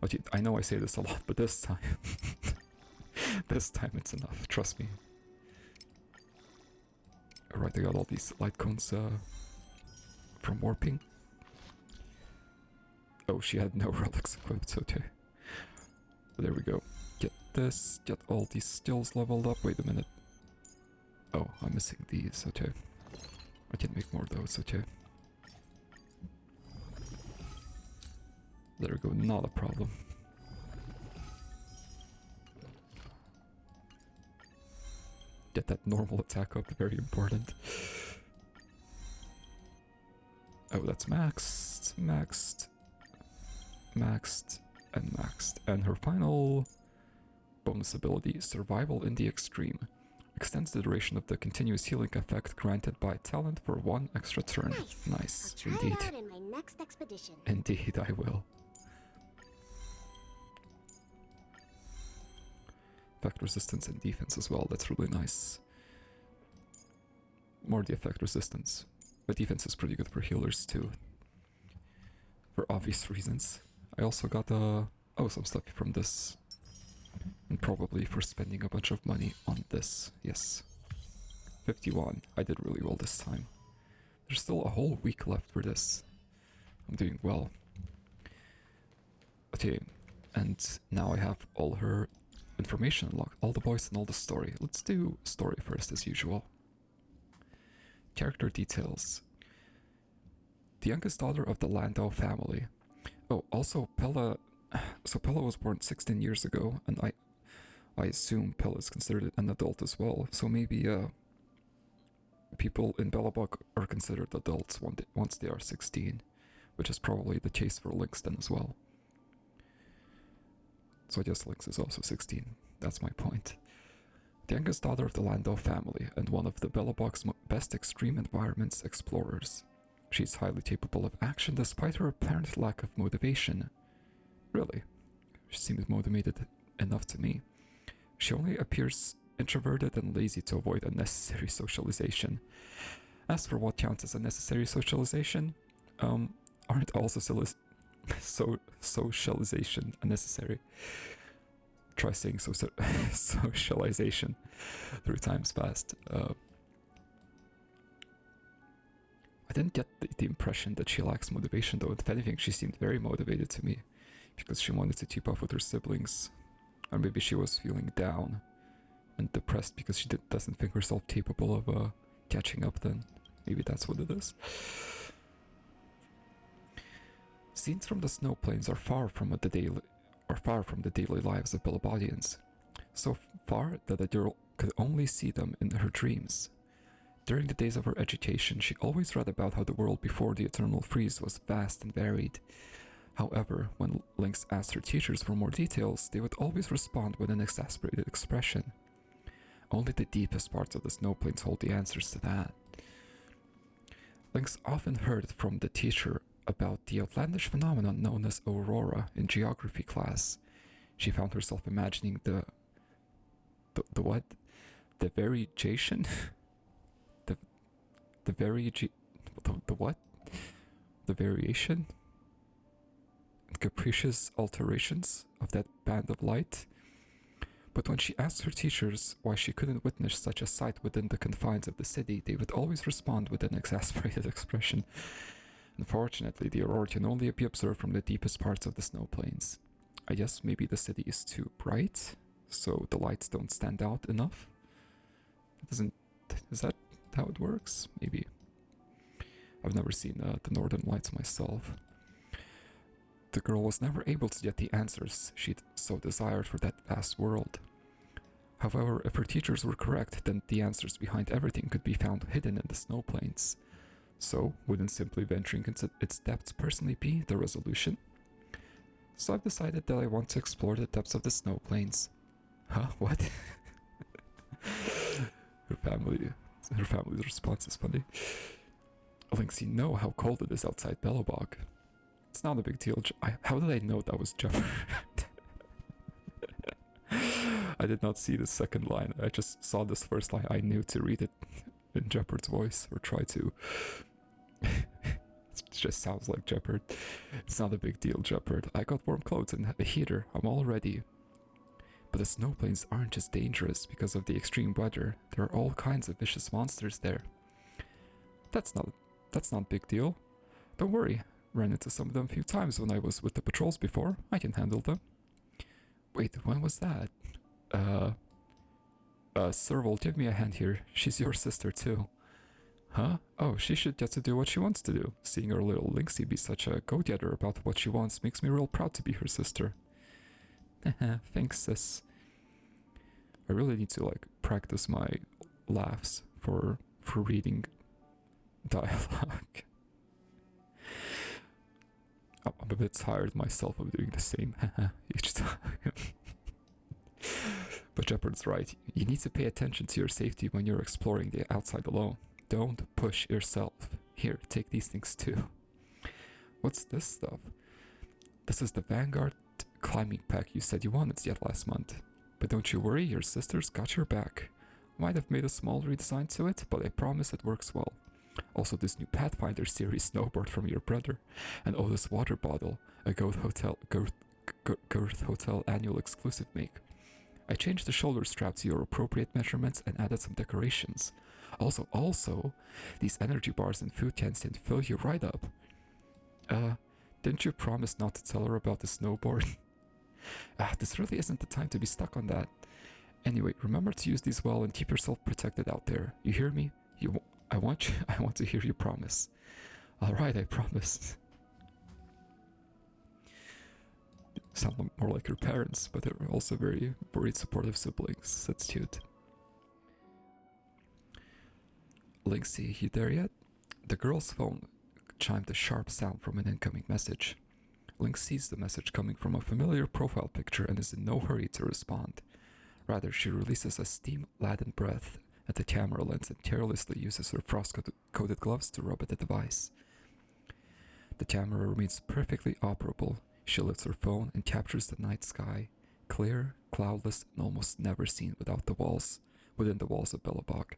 Speaker 1: Okay, I know I say this a lot, but this time... this time it's enough, trust me. Alright, I got all these light cones from warping. Oh, she had no relics equipped, okay. There we go. Get this, get all these skills leveled up. Wait a minute. Oh, I'm missing these, okay. I can make more of those, okay. There we go, not a problem. Get that normal attack up, very important. Oh, that's maxed, maxed, maxed, and maxed. And her final bonus ability, Survival in the Extreme. Extends the duration of the continuous healing effect granted by talent for 1 extra turn. Nice,
Speaker 2: I'll try
Speaker 1: indeed.
Speaker 2: it out in my next expedition.
Speaker 1: Indeed, I will. Effect resistance and defense as well, that's really nice. More the effect resistance. But defense is pretty good for healers too. For obvious reasons. I also got some stuff from this. And probably for spending a bunch of money on this, yes. 51, I did really well this time. There's still a whole week left for this. I'm doing well. Okay, and now I have all her information unlocked, all the voice and all the story. Let's do story first as usual. Character details. The youngest daughter of the Landau family. Oh, also Pella. So Pella was born 16 years ago, and I assume Pella is considered an adult as well. So maybe people in Belebog are considered adults once they are 16, which is probably the case for Lynx then as well. So I guess Lynx is also 16. That's my point. The youngest daughter of the Landau family and one of the Belebog's best extreme environments explorers. She is highly capable of action despite her apparent lack of motivation. Really? She seems motivated enough to me. She only appears introverted and lazy to avoid unnecessary socialization. As for what counts as unnecessary socialization, aren't also socialization unnecessary? Try saying socialization 3 times fast. I didn't get the impression that she lacks motivation though. If anything, she seemed very motivated to me because she wanted to keep up with her siblings. Or maybe she was feeling down and depressed because she doesn't think herself capable of catching up then. Maybe that's what it is. Scenes from the snow plains are far from the daily lives of Belebodians. So far that a girl could only see them in her dreams. During the days of her education, she always read about how the world before the eternal freeze was vast and varied. However, when Lynx asked her teachers for more details, they would always respond with an exasperated expression. Only the deepest parts of the snow plains hold the answers to that. Lynx often heard from the teacher about the outlandish phenomenon known as aurora in geography class. She found herself imagining the what? The variation? The what? The variation? Capricious alterations of that band of light. But when she asked her teachers why she couldn't witness such a sight within the confines of the city, they would always respond with an exasperated expression. Unfortunately, the aurora can only be observed from the deepest parts of the snow plains. I guess maybe the city is too bright, so the lights don't stand out enough? Is that how it works? Maybe. I've never seen the Northern Lights myself. The girl was never able to get the answers she'd so desired for that vast world. However, if her teachers were correct, then the answers behind everything could be found hidden in the snow plains. So, wouldn't simply venturing into its depths personally be the resolution? So I've decided that I want to explore the depths of the snow plains. Huh? What? Her family's response is funny. Lynx, you know how cold it is outside Belebog. It's not a big deal. How did I know that was Jeopard? I did not see the second line. I just saw this first line. I knew to read it in Jeopard's voice, or try to. It just sounds like Jeopard. It's not a big deal, Jeopard. I got warm clothes and a heater. I'm all ready. But the snow plains aren't just dangerous because of the extreme weather. There are all kinds of vicious monsters there. That's not a big deal. Don't worry. Ran into some of them a few times when I was with the patrols before. I can handle them. Wait, when was that? Serval, give me a hand here. She's your sister too. Huh? Oh, she should get to do what she wants to do. Seeing her little Lynxie be such a go-getter about what she wants makes me real proud to be her sister. Thanks, sis. I really need to, like, practice my laughs for reading dialogue. I'm a bit tired myself of doing the same each time. But Shepard's right. You need to pay attention to your safety when you're exploring the outside alone. Don't push yourself. Here, take these things too. What's this stuff? This is the Vanguard climbing pack you said you wanted yet last month. But don't you worry, your sister's got your back. Might have made a small redesign to it, but I promise it works well. Also this new Pathfinder series snowboard from your brother, and oh, this water bottle, a Girth Hotel annual exclusive make. I changed the shoulder strap to your appropriate measurements and added some decorations. Also, these energy bars and food cans can fill you right up. Didn't you promise not to tell her about the snowboard? This really isn't the time to be stuck on that. Anyway, remember to use these well and keep yourself protected out there. You hear me? I want to hear you promise. Alright, I promise. Sound more like your parents, but they're also very supportive siblings. That's cute. Lynxie, you there yet? The girl's phone chimed a sharp sound from an incoming message. Lynx sees the message coming from a familiar profile picture and is in no hurry to respond. Rather, she releases a steam-laden breath at the camera lens and carelessly uses her frost-coated gloves to rub at the device. The camera remains perfectly operable. She lifts her phone and captures the night sky, clear, cloudless, and almost never seen within the walls of Belebog.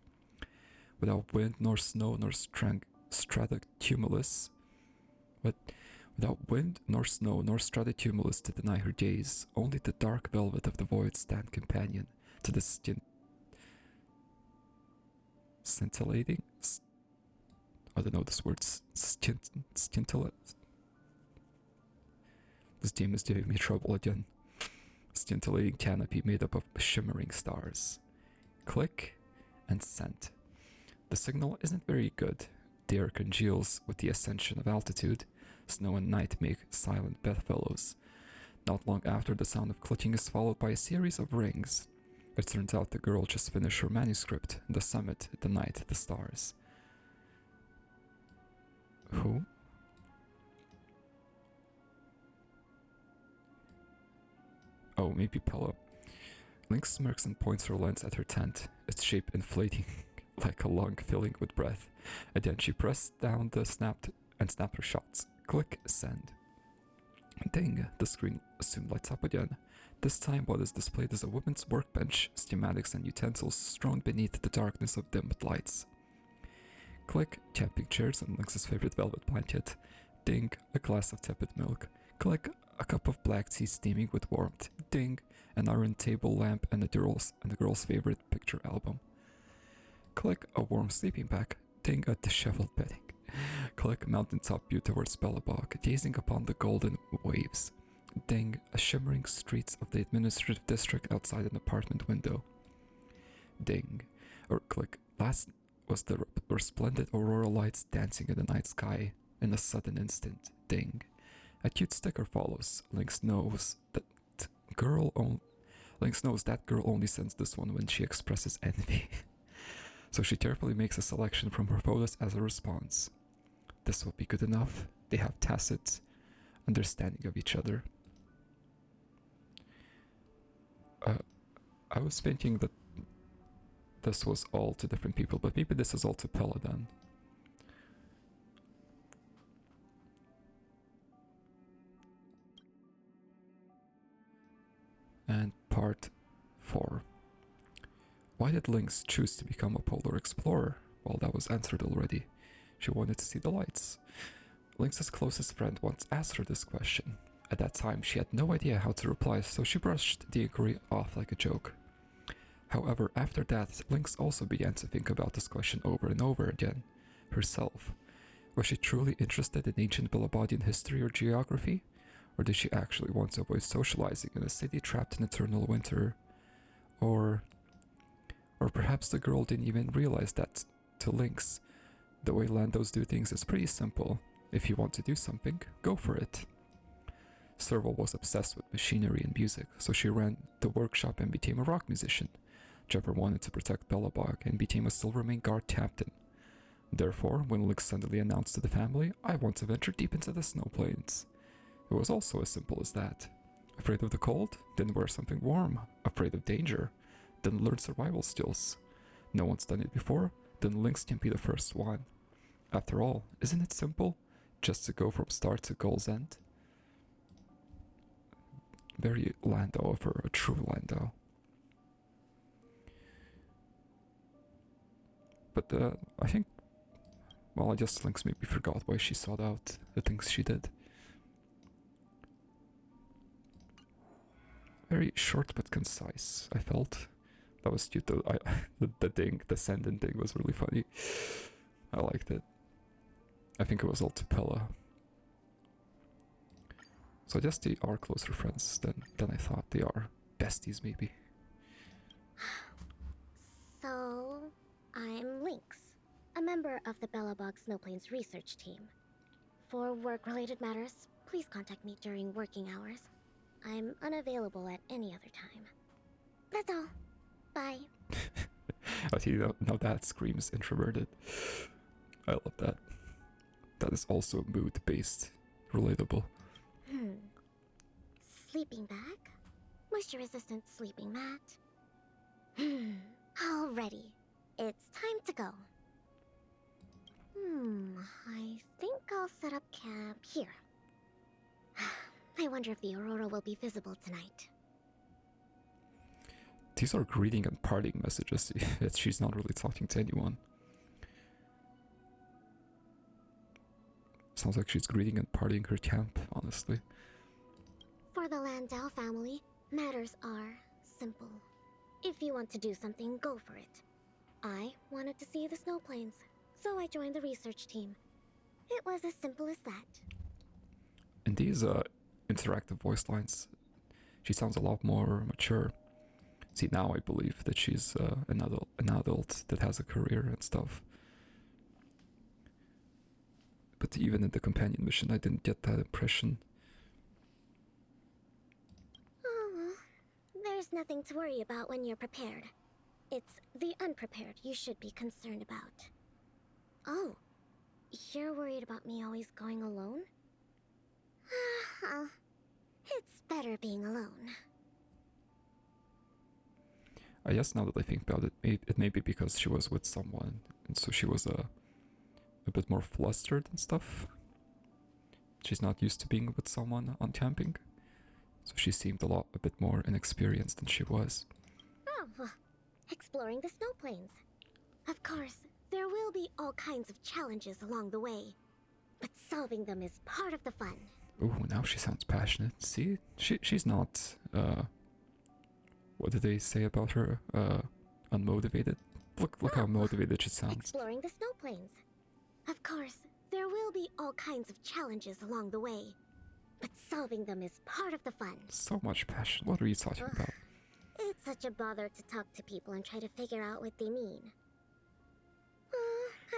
Speaker 1: Without wind nor snow nor stratocumulus, without wind nor snow nor stratocumulus to deny her gaze, only the dark velvet of the void stand companion to the scintillating. I don't know this word. Scintillate. This game is giving me trouble again. Scintillating canopy made up of shimmering stars. Click and send. The signal isn't very good. The air congeals with the ascension of altitude. Snow and night make silent bedfellows. Not long after, the sound of clicking is followed by a series of rings. It turns out the girl just finished her manuscript. The summit, the night, the stars. Who? Oh, maybe Pella. Lynx smirks and points her lens at her tent, its shape inflating like a lung filling with breath. Again, she pressed down the snapped her shots. Click send. Ding, the screen soon lights up again. This time what is displayed is a woman's workbench, schematics and utensils strewn beneath the darkness of dimmed lights. Click, camping chairs and Lynx's favorite velvet blanket. Ding, a glass of tepid milk. Click, a cup of black tea steaming with warmth. Ding, an iron table lamp and the girl's favorite picture album. Click, a warm sleeping bag. Ding, a disheveled bedding. Click, mountaintop view towards Belebog, gazing upon the golden waves. Ding, a shimmering streets of the administrative district outside an apartment window. Ding, or click, last was the resplendent aurora lights dancing in the night sky. In a sudden instant, ding. A cute sticker follows. Lynx knows that girl only sends this one when she expresses envy. So she carefully makes a selection from her photos as a response. This will be good enough. They have tacit understanding of each other. I was thinking that this was all to different people, but maybe this is all to Pella then. And part 4. Why did Lynx choose to become a polar explorer? Well, that was answered already. She wanted to see the lights. Lynx's closest friend once asked her this question. At that time, she had no idea how to reply, so she brushed the inquiry off like a joke. However, after that, Lynx also began to think about this question over and over again, herself. Was she truly interested in ancient Belebodian history or geography? Or did she actually want to avoid socializing in a city trapped in eternal winter? Or perhaps the girl didn't even realize that, to Lynx, The way Landos do things is pretty simple. If you want to do something, go for it. Serval was obsessed with machinery and music, so she ran the workshop and became a rock musician. Jumper wanted to protect Belebog and became a Silvermane Guard captain. Therefore, when Lynx suddenly announced to the family, I want to venture deep into the snow plains. It was also as simple as that. Afraid of the cold? Then wear something warm. Afraid of danger? Then learn survival skills. No one's done it before? Then Lynx can be the first one. After all, isn't it simple? Just to go from start to goal's end? Very Lando of her, a true Lando. But I think, well, I guess Lynx maybe forgot why she sought out the things she did. Very short but concise, I felt. That was cute though. The send-in thing was really funny. I liked it. I think it was all Tupella. So I guess they are closer friends than I thought they are. Besties, maybe.
Speaker 2: So, I'm Lynx, a member of the Belebog Snowplains research team. For work-related matters, please contact me during working hours. I'm unavailable at any other time. That's all. Bye.
Speaker 1: I see, now that screams introverted. I love that. That is also mood-based, relatable.
Speaker 2: Sleeping bag? Moisture-resistant sleeping mat? Alrighty. It's time to go. I think I'll set up camp here. I wonder if the aurora will be visible tonight.
Speaker 1: These are greeting and parting messages. She's not really talking to anyone. Sounds like she's greeting and partying her camp, honestly.
Speaker 2: For the Landau family, matters are simple. If you want to do something, go for it. I wanted to see the snow plains, so I joined the research team. It was as simple as that.
Speaker 1: In these interactive voice lines, she sounds a lot more mature. See, now I believe that she's an adult that has a career and stuff. But even in the companion mission, I didn't get that impression.
Speaker 2: Oh, there's nothing to worry about when you're prepared. It's the unprepared you should be concerned about. Oh, you're worried about me always going alone? It's better being alone.
Speaker 1: I guess now that I think about it, it may be because she was with someone, and so she was a bit more flustered and stuff. She's not used to being with someone on camping, so she seemed a bit more inexperienced than she was.
Speaker 2: Oh, exploring the snow plains. Of course, there will be all kinds of challenges along the way, but solving them is part of the fun.
Speaker 1: Ooh, now she sounds passionate. See, she's not. What did they say about her? Unmotivated. Look how motivated she sounds.
Speaker 2: Exploring the snow plains. Of course, there will be all kinds of challenges along the way, but solving them is part of the fun.
Speaker 1: So much passion. What are you talking about?
Speaker 2: It's such a bother to talk to people and try to figure out what they mean.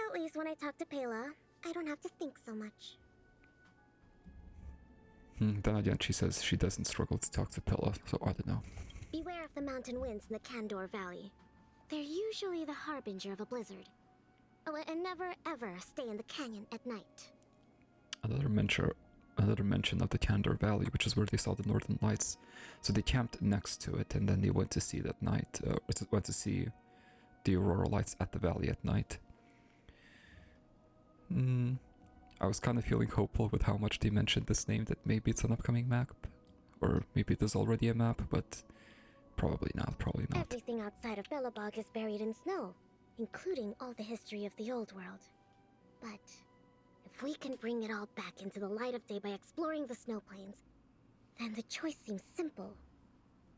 Speaker 2: At least when I talk to Pela, I don't have to think so much.
Speaker 1: Then again, she says she doesn't struggle to talk to Pela, so I don't know.
Speaker 2: Beware of the mountain winds in the Kandor Valley. They're usually the harbinger of a blizzard. Oh, and never ever stay in the canyon at night.
Speaker 1: Another mention of the Kandor Valley, which is where they saw the Northern Lights. So they camped next to it, and then they went to see it at night. Went to see the aurora lights at the valley at night. I was kind of feeling hopeful with how much they mentioned this name, that maybe it's an upcoming map, or maybe there's already a map, but probably not.
Speaker 2: Everything outside of Belebog is buried in snow, including all the history of the old world. But if we can bring it all back into the light of day by exploring the snow plains, then the choice seems simple.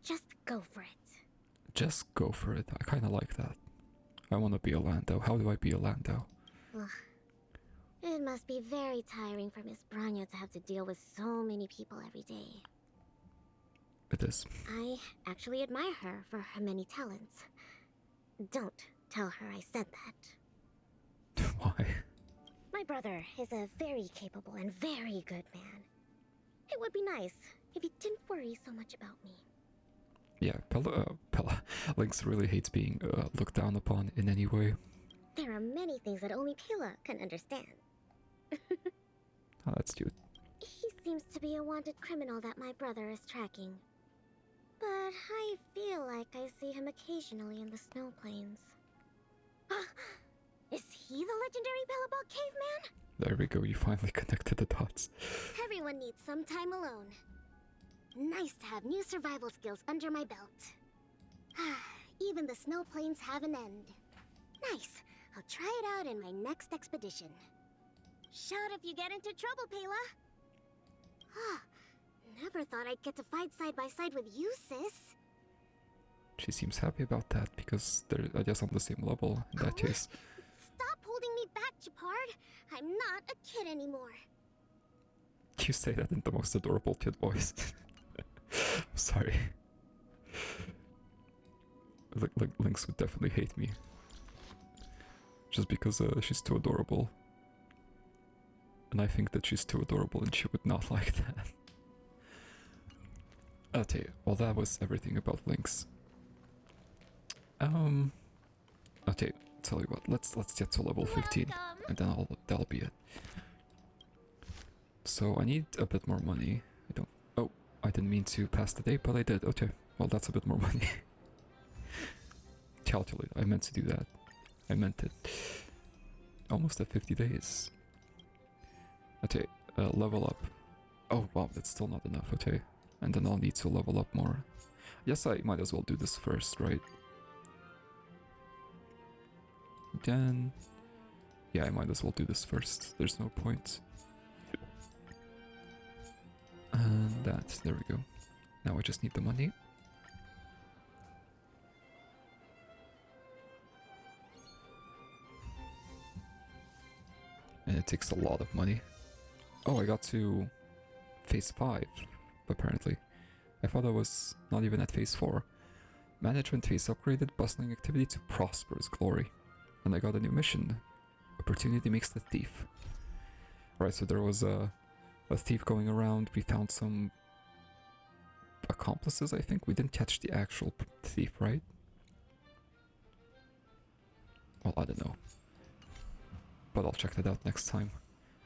Speaker 2: Just go for it.
Speaker 1: Just go for it. I kind of like that. I want to be a Lando. How do I be a Lando?
Speaker 2: Ugh. It must be very tiring for Miss Branya to have to deal with so many people every day.
Speaker 1: It is.
Speaker 2: I actually admire her for her many talents. Don't tell her I said that.
Speaker 1: Why?
Speaker 2: My brother is a very capable and very good man. It would be nice if he didn't worry so much about me.
Speaker 1: Yeah, Lynx really hates being looked down upon in any way.
Speaker 2: There are many things that only Pela can understand.
Speaker 1: Oh, that's cute.
Speaker 2: He seems to be a wanted criminal that my brother is tracking. But I feel like I see him occasionally in the snow plains. Is he the legendary Belebog caveman?
Speaker 1: There we go, you finally connected the dots.
Speaker 2: Everyone needs some time alone. Nice to have new survival skills under my belt. Even the snow plains have an end. Nice. I'll try it out in my next expedition. Shout if you get into trouble, Pela. Never thought I'd get to fight side by side with you, sis.
Speaker 1: She seems happy about that because they're, I guess, on the same level in that case.
Speaker 2: Stop holding me back, Japard. I'm not a kid anymore.
Speaker 1: You say that in the most adorable kid voice. Sorry. Lynx would definitely hate me. Just because she's too adorable. And I think that she's too adorable and she would not like that. Okay, well that was everything about Lynx. Okay, tell you what, let's get to level 15 and then that'll be it. So I need a bit more money. I didn't mean to pass the day, but I did. Okay, well that's a bit more money. Calculate, I meant to do that. I meant it. Almost at 50 days. Okay, level up. Oh wow, that's still not enough, okay. And then I'll need to level up more. Yes, I might as well do this first, right? Again. Yeah, I might as well do this first. There's no point. And there we go. Now I just need the money. And it takes a lot of money. Oh, I got to phase 5, apparently. I thought I was not even at phase 4. Management phase upgraded, bustling activity to prosperous glory. And I got a new mission. Opportunity makes the thief. Right, so there was a thief going around. We found some accomplices, I think. We didn't catch the actual thief, right? Well, I don't know. But I'll check that out next time.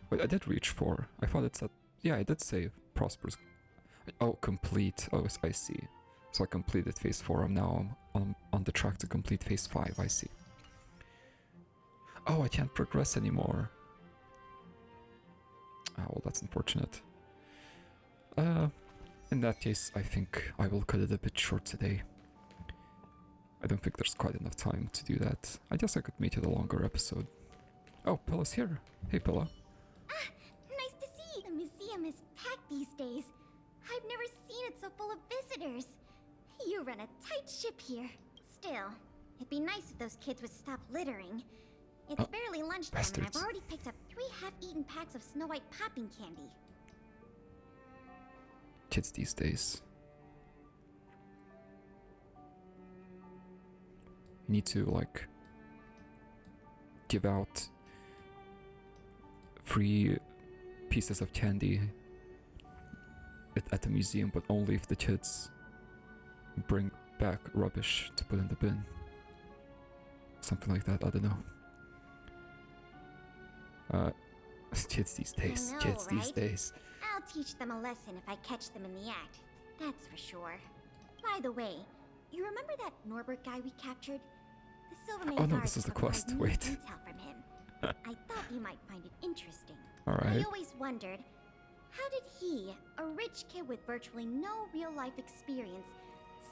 Speaker 1: Wait, I did reach 4. I thought it said... Yeah, I did say prosperous... Oh, complete. Oh, I see. So I completed phase 4. I'm now on the track to complete phase 5. I see. Oh, I can't progress anymore. Ah, well, that's unfortunate. In that case, I think I will cut it a bit short today. I don't think there's quite enough time to do that. I guess I could make it a longer episode. Oh, Pilla's here. Hey, Pilla.
Speaker 2: Nice to see you. The museum is packed these days. I've never seen it so full of visitors. You run a tight ship here. Still, it'd be nice if those kids would stop littering. It's barely lunchtime and I've already picked up 3 half-eaten packs of Snow White popping candy.
Speaker 1: Kids these days. You need to, like, give out free pieces of candy at the museum, but only if the kids bring back rubbish to put in the bin. Something like that, I don't know. Kids these days,
Speaker 2: I know,
Speaker 1: kids these
Speaker 2: right?
Speaker 1: days.
Speaker 2: I'll teach them a lesson if I catch them in the act. That's for sure. By the way, you remember that Norbert guy we captured? The Silvermane
Speaker 1: Oh no,
Speaker 2: guards
Speaker 1: this is the
Speaker 2: have acquired
Speaker 1: quest.
Speaker 2: new
Speaker 1: Wait.
Speaker 2: intel from him. I thought you might find it interesting.
Speaker 1: Alright.
Speaker 2: I always wondered, how did he, a rich kid with virtually no real-life experience,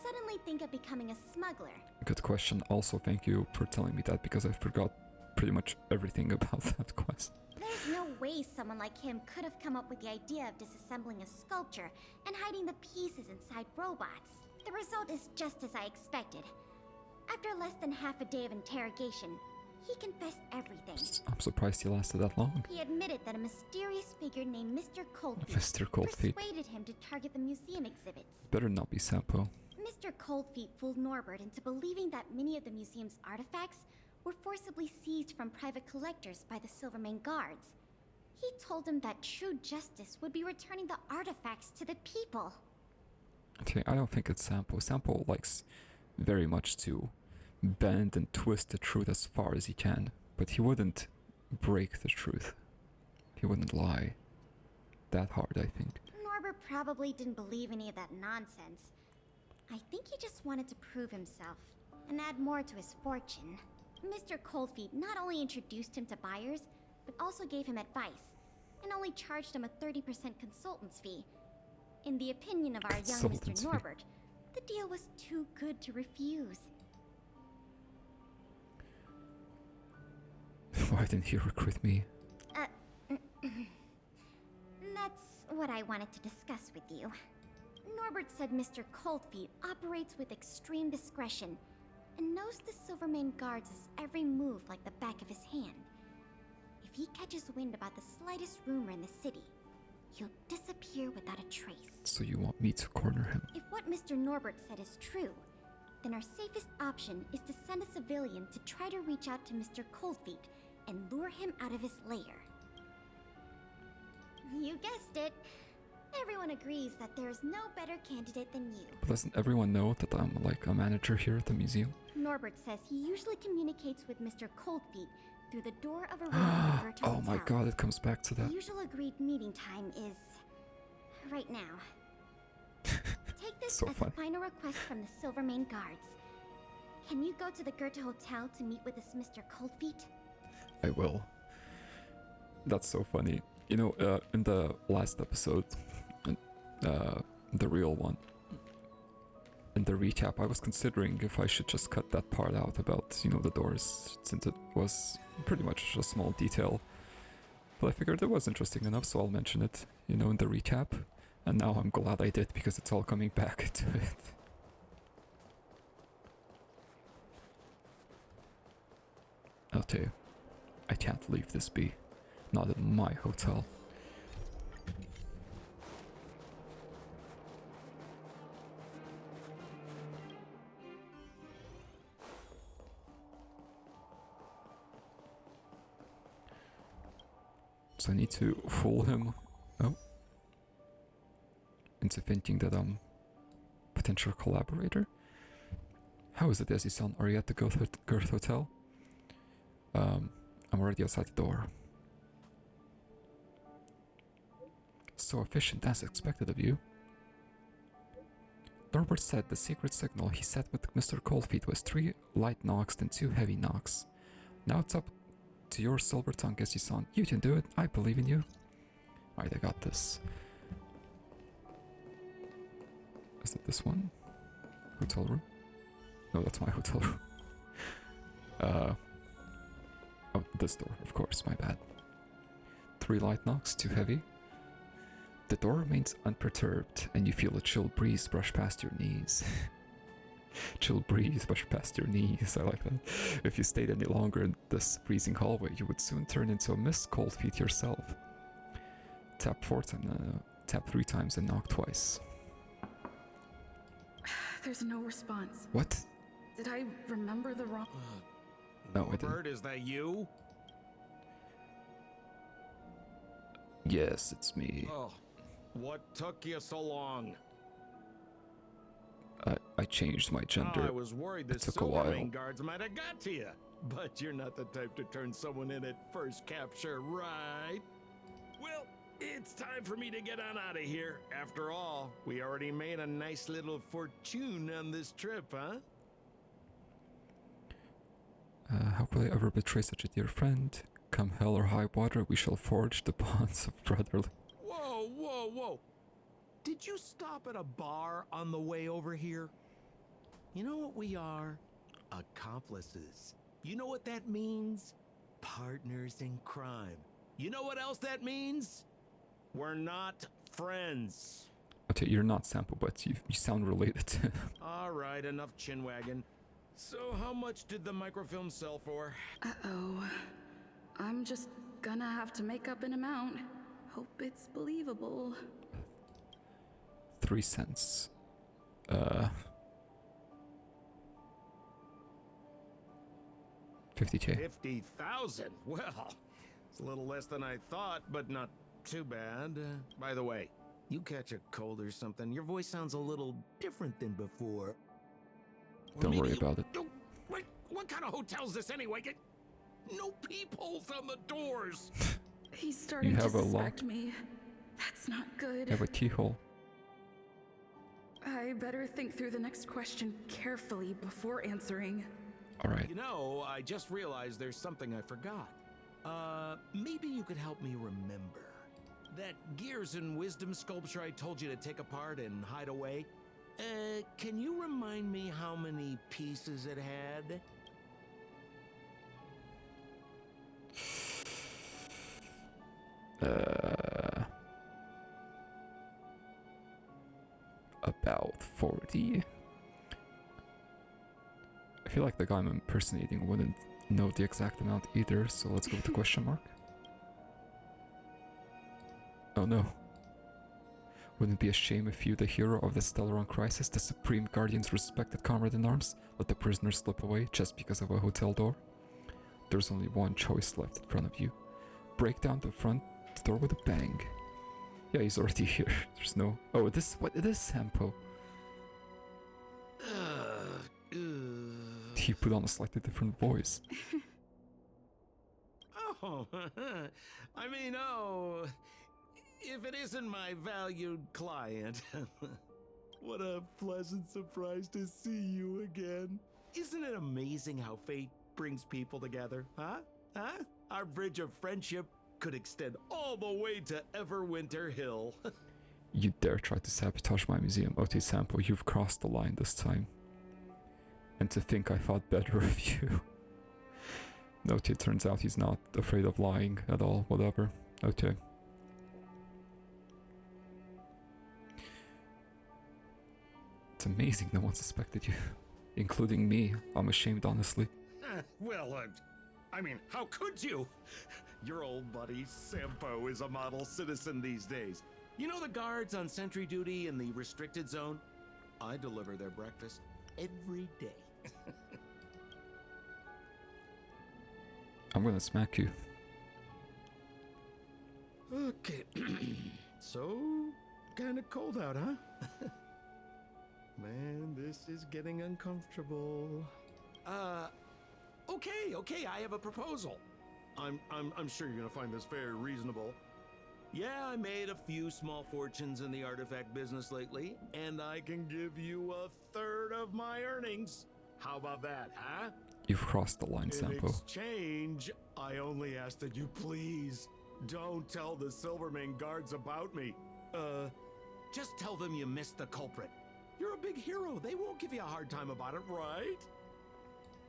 Speaker 2: suddenly think of becoming a smuggler?
Speaker 1: Good question. Also, thank you for telling me that because I forgot pretty much everything about that quest.
Speaker 2: There's no way someone like him could have come up with the idea of disassembling a sculpture and hiding the pieces inside robots. The result is just as I expected. After less than half a day of interrogation, he confessed everything.
Speaker 1: I'm surprised he lasted that long.
Speaker 2: He admitted that a mysterious figure named Mr. Coldfeet
Speaker 1: Mr. Coldfeet.
Speaker 2: persuaded him to target the museum exhibits.
Speaker 1: Better not be Sampo.
Speaker 2: Mr. Coldfeet fooled Norbert into believing that many of the museum's artifacts were forcibly seized from private collectors by the Silvermane guards. He told them that true justice would be returning the artifacts to the people.
Speaker 1: Okay, I don't think it's Sampo. Sampo likes very much to bend and twist the truth as far as he can, but he wouldn't break the truth. He wouldn't lie that hard, I think.
Speaker 2: Norbert probably didn't believe any of that nonsense. I think he just wanted to prove himself and add more to his fortune. Mr. Coldfeet not only introduced him to buyers, but also gave him advice, and only charged him a 30% consultant's fee. In the opinion of our young
Speaker 1: Consultant's
Speaker 2: Mr.
Speaker 1: fee.
Speaker 2: Norbert, the deal was too good to refuse.
Speaker 1: Why didn't he recruit me?
Speaker 2: That's what I wanted to discuss with you. Norbert said Mr. Coldfeet operates with extreme discretion and knows the Silvermane guards' every move like the back of his hand. If he catches wind about the slightest rumor in the city, he'll disappear without a trace.
Speaker 1: So you want me to corner him?
Speaker 2: If what Mr. Norbert said is true, then our safest option is to send a civilian to try to reach out to Mr. Coldfeet and lure him out of his lair. You guessed it. Everyone agrees that there is no better candidate than you.
Speaker 1: But doesn't everyone know that I'm like a manager here at the museum?
Speaker 2: Norbert says he usually communicates with Mr. Coldfeet through the door of a room in the Gerta
Speaker 1: Oh my
Speaker 2: Hotel.
Speaker 1: god, it comes back to
Speaker 2: The
Speaker 1: that.
Speaker 2: usual agreed meeting time is right now. Take this
Speaker 1: So
Speaker 2: as
Speaker 1: funny.
Speaker 2: a final request from the Silvermane guards. Can you go to the Gerta Hotel to meet with this Mr. Coldfeet?
Speaker 1: I will. That's so funny. You know, in the last episode, the real one, in the recap, I was considering if I should just cut that part out about, you know, the doors, since it was pretty much a small detail. But I figured it was interesting enough, so I'll mention it, you know, in the recap. And now I'm glad I did, because it's all coming back to it. Okay, I can't leave this be. Not in my hotel. So I need to fool him into thinking that I'm a potential collaborator. How is it, Desi-san? Are you at the Girth Hotel? I'm already outside the door. So efficient as expected of you. Norbert said the secret signal he set with Mr. Coldfeet was 3 light knocks and 2 heavy knocks. Now it's up to your silver tongue, Gessie-san. You can do it. I believe in you. Alright, I got this. Is it this one? Hotel room? No, that's my hotel room. Oh, this door, of course, my bad. 3 light knocks, 2 heavy. The door remains unperturbed, and you feel a chill breeze brush past your knees. Chill breeze brush past your knees, I like that. If you stayed any longer in this freezing hallway, you would soon turn into a Miss Coldfeet yourself. Tap 3 times and knock twice.
Speaker 5: There's no response.
Speaker 1: What?
Speaker 5: Did I remember the wrong...
Speaker 1: No, I didn't.
Speaker 7: Norbert, is that you?
Speaker 1: Yes, it's me.
Speaker 7: Oh, what took you so long?
Speaker 1: I changed my gender.
Speaker 7: Oh, I was worried the
Speaker 1: It took a while.
Speaker 7: Silvermane guards might have got to you. But you're not the type to turn someone in at first capture, right? Well, it's time for me to get on out of here. After all, we already made a nice little fortune on this trip, huh?
Speaker 1: How could I ever betray such a dear friend? Come hell or high water, we shall forge the bonds of brotherly.
Speaker 7: Whoa, whoa, whoa. Did you stop at a bar on the way over here? You know what we are? Accomplices. You know what that means? Partners in crime. You know what else that means? We're not friends.
Speaker 1: Okay, you're not Sampo, but you sound related to.
Speaker 7: All right, enough chinwagging. So how much did the microfilm sell for?
Speaker 5: Uh-oh. I'm just gonna have to make up an amount. Hope it's believable.
Speaker 1: 3 cents. 50K.
Speaker 7: 50,000? Well, it's a little less than I thought, but not too bad. By the way, you catch a cold or something, your voice sounds a little different than before. Or
Speaker 1: Don't
Speaker 7: maybe
Speaker 1: worry about it.
Speaker 7: Oh, what kind of hotel's this anyway? No peepholes on the doors.
Speaker 5: He's starting
Speaker 1: You
Speaker 5: to
Speaker 1: have a
Speaker 5: suspect
Speaker 1: lock?
Speaker 5: me. That's not good.
Speaker 1: You have a keyhole.
Speaker 5: I better think through the next question carefully before answering.
Speaker 1: Alright.
Speaker 7: You know, I just realized there's something I forgot. Maybe you could help me remember. That Gears and Wisdom sculpture I told you to take apart and hide away? Can you remind me how many pieces it had?
Speaker 1: About 40. I feel like the guy I'm impersonating wouldn't know the exact amount either, so let's go with the question mark. Oh no. Wouldn't it be a shame if you, the hero of the Stellaron crisis, the supreme guardian's respected comrade-in-arms, let the prisoner slip away just because of a hotel door? There's only one choice left in front of you. Break down the front door with a bang. Yeah, he's already here. There's no... Oh, what it is, Sampo. He put on a slightly different voice.
Speaker 7: Oh, if it isn't my valued client. What a pleasant surprise to see you again. Isn't it amazing how fate brings people together, huh? Our bridge of friendship could extend all the way to Everwinter Hill.
Speaker 1: You dare try to sabotage my museum, OT Sampo, you've crossed the line this time. And to think I thought better of you. Okay, it turns out he's not afraid of lying at all, whatever. Okay. It's amazing no one suspected you. Including me. I'm ashamed, honestly.
Speaker 7: Well, how could you? Your old buddy Sampo is a model citizen these days. You know the guards on sentry duty in the restricted zone? I deliver their breakfast every day.
Speaker 1: I'm gonna smack you.
Speaker 7: Okay. So, kinda cold out, huh? Man, this is getting uncomfortable. Okay, I have a proposal. I'm sure you're gonna find this very reasonable. Yeah, I made a few small fortunes in the artifact business lately, and I can give you a third of my earnings. How about that, huh?
Speaker 1: You've crossed the line,
Speaker 7: In
Speaker 1: Sampo.
Speaker 7: exchange, I only ask that you please don't tell the Silvermane guards about me. Just tell them you missed the culprit. You're a big hero. They won't give you a hard time about it, right?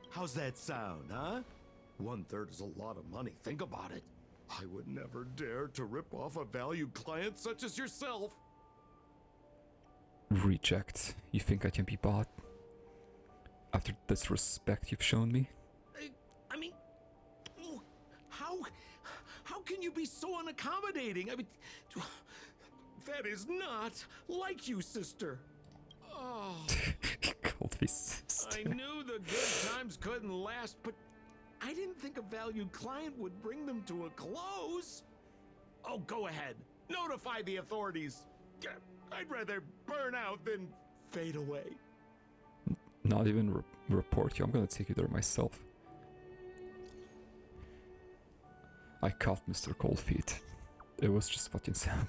Speaker 7: How's that sound, huh? 1/3 is a lot of money. Think about it. I would never dare to rip off a valued client such as yourself.
Speaker 1: Reject. You think I can be bought? After the disrespect you've shown me?
Speaker 7: How can you be so unaccommodating? That is not like you, sister. Oh.
Speaker 1: Called me sister.
Speaker 7: I knew the good times couldn't last, but I didn't think a valued client would bring them to a close. Oh, go ahead. Notify the authorities. I'd rather burn out than fade away.
Speaker 1: Not even report you. I'm gonna take you there myself. I caught Mr. Coldfeet. It was just fucking Sam.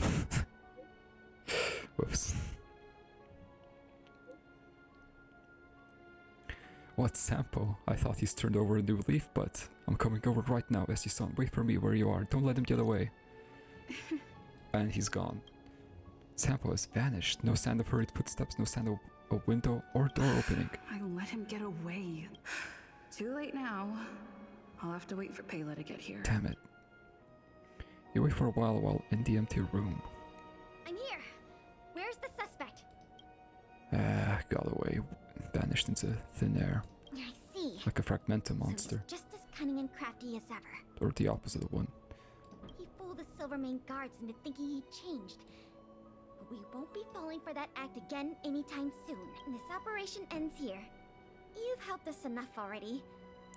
Speaker 1: Whoops. What, Sampo? I thought he's turned over a new leaf, but I'm coming over right now, Essie-san. Wait for me where you are. Don't let him get away. And he's gone. Sampo has vanished. No sound of hurried footsteps, no sound of a window or door opening.
Speaker 5: I let him get away. Too late now. I'll have to wait for Pela to get here.
Speaker 1: Damn it. You wait for a while in the empty room.
Speaker 2: I'm here. Where's the suspect?
Speaker 1: Got away. Vanished into thin air.
Speaker 2: I see.
Speaker 1: Like a fragmentum monster.
Speaker 2: So he's just as cunning and crafty as ever.
Speaker 1: Or the opposite of one.
Speaker 2: He fooled the Silvermane guards into thinking he changed. But we won't be falling for that act again anytime soon. This operation ends here. You've helped us enough already.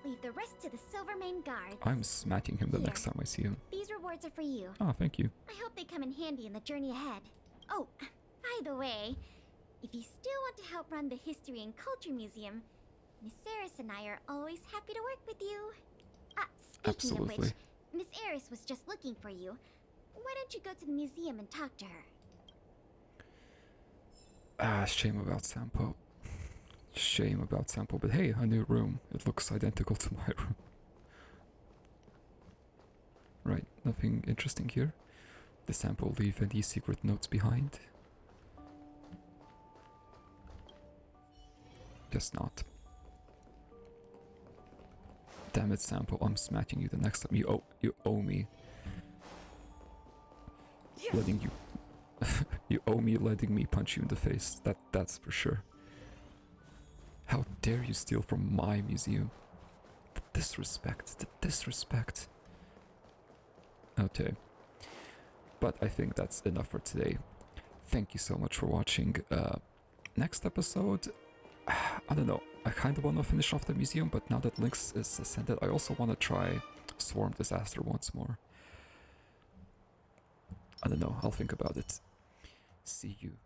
Speaker 2: Leave the rest to the Silvermane guards.
Speaker 1: I'm smacking him the next time I see him.
Speaker 2: These rewards are for you.
Speaker 1: Oh, thank you.
Speaker 2: I hope they come in handy in the journey ahead. Oh, by the way, if you still want to help run the History and Culture Museum, Miss Eris and I are always happy to work with you. Speaking of which, Miss Eris was just looking for you. Why don't you go to the museum and talk to her?
Speaker 1: Shame about Sampo. Shame about Sampo, but hey, a new room. It looks identical to my room. Right, nothing interesting here. Did Sampo leave any secret notes behind? Guess not. Damn it, Sampo, I'm smacking you the next time. You owe me. Letting you you owe me letting me punch you in the face. That's for sure. How dare you steal from my museum? The disrespect. Okay. But I think that's enough for today. Thank you so much for watching. Next episode, I don't know. I kind of want to finish off the museum, but now that Lynx is ascended, I also want to try Swarm Disaster once more. I don't know. I'll think about it. See you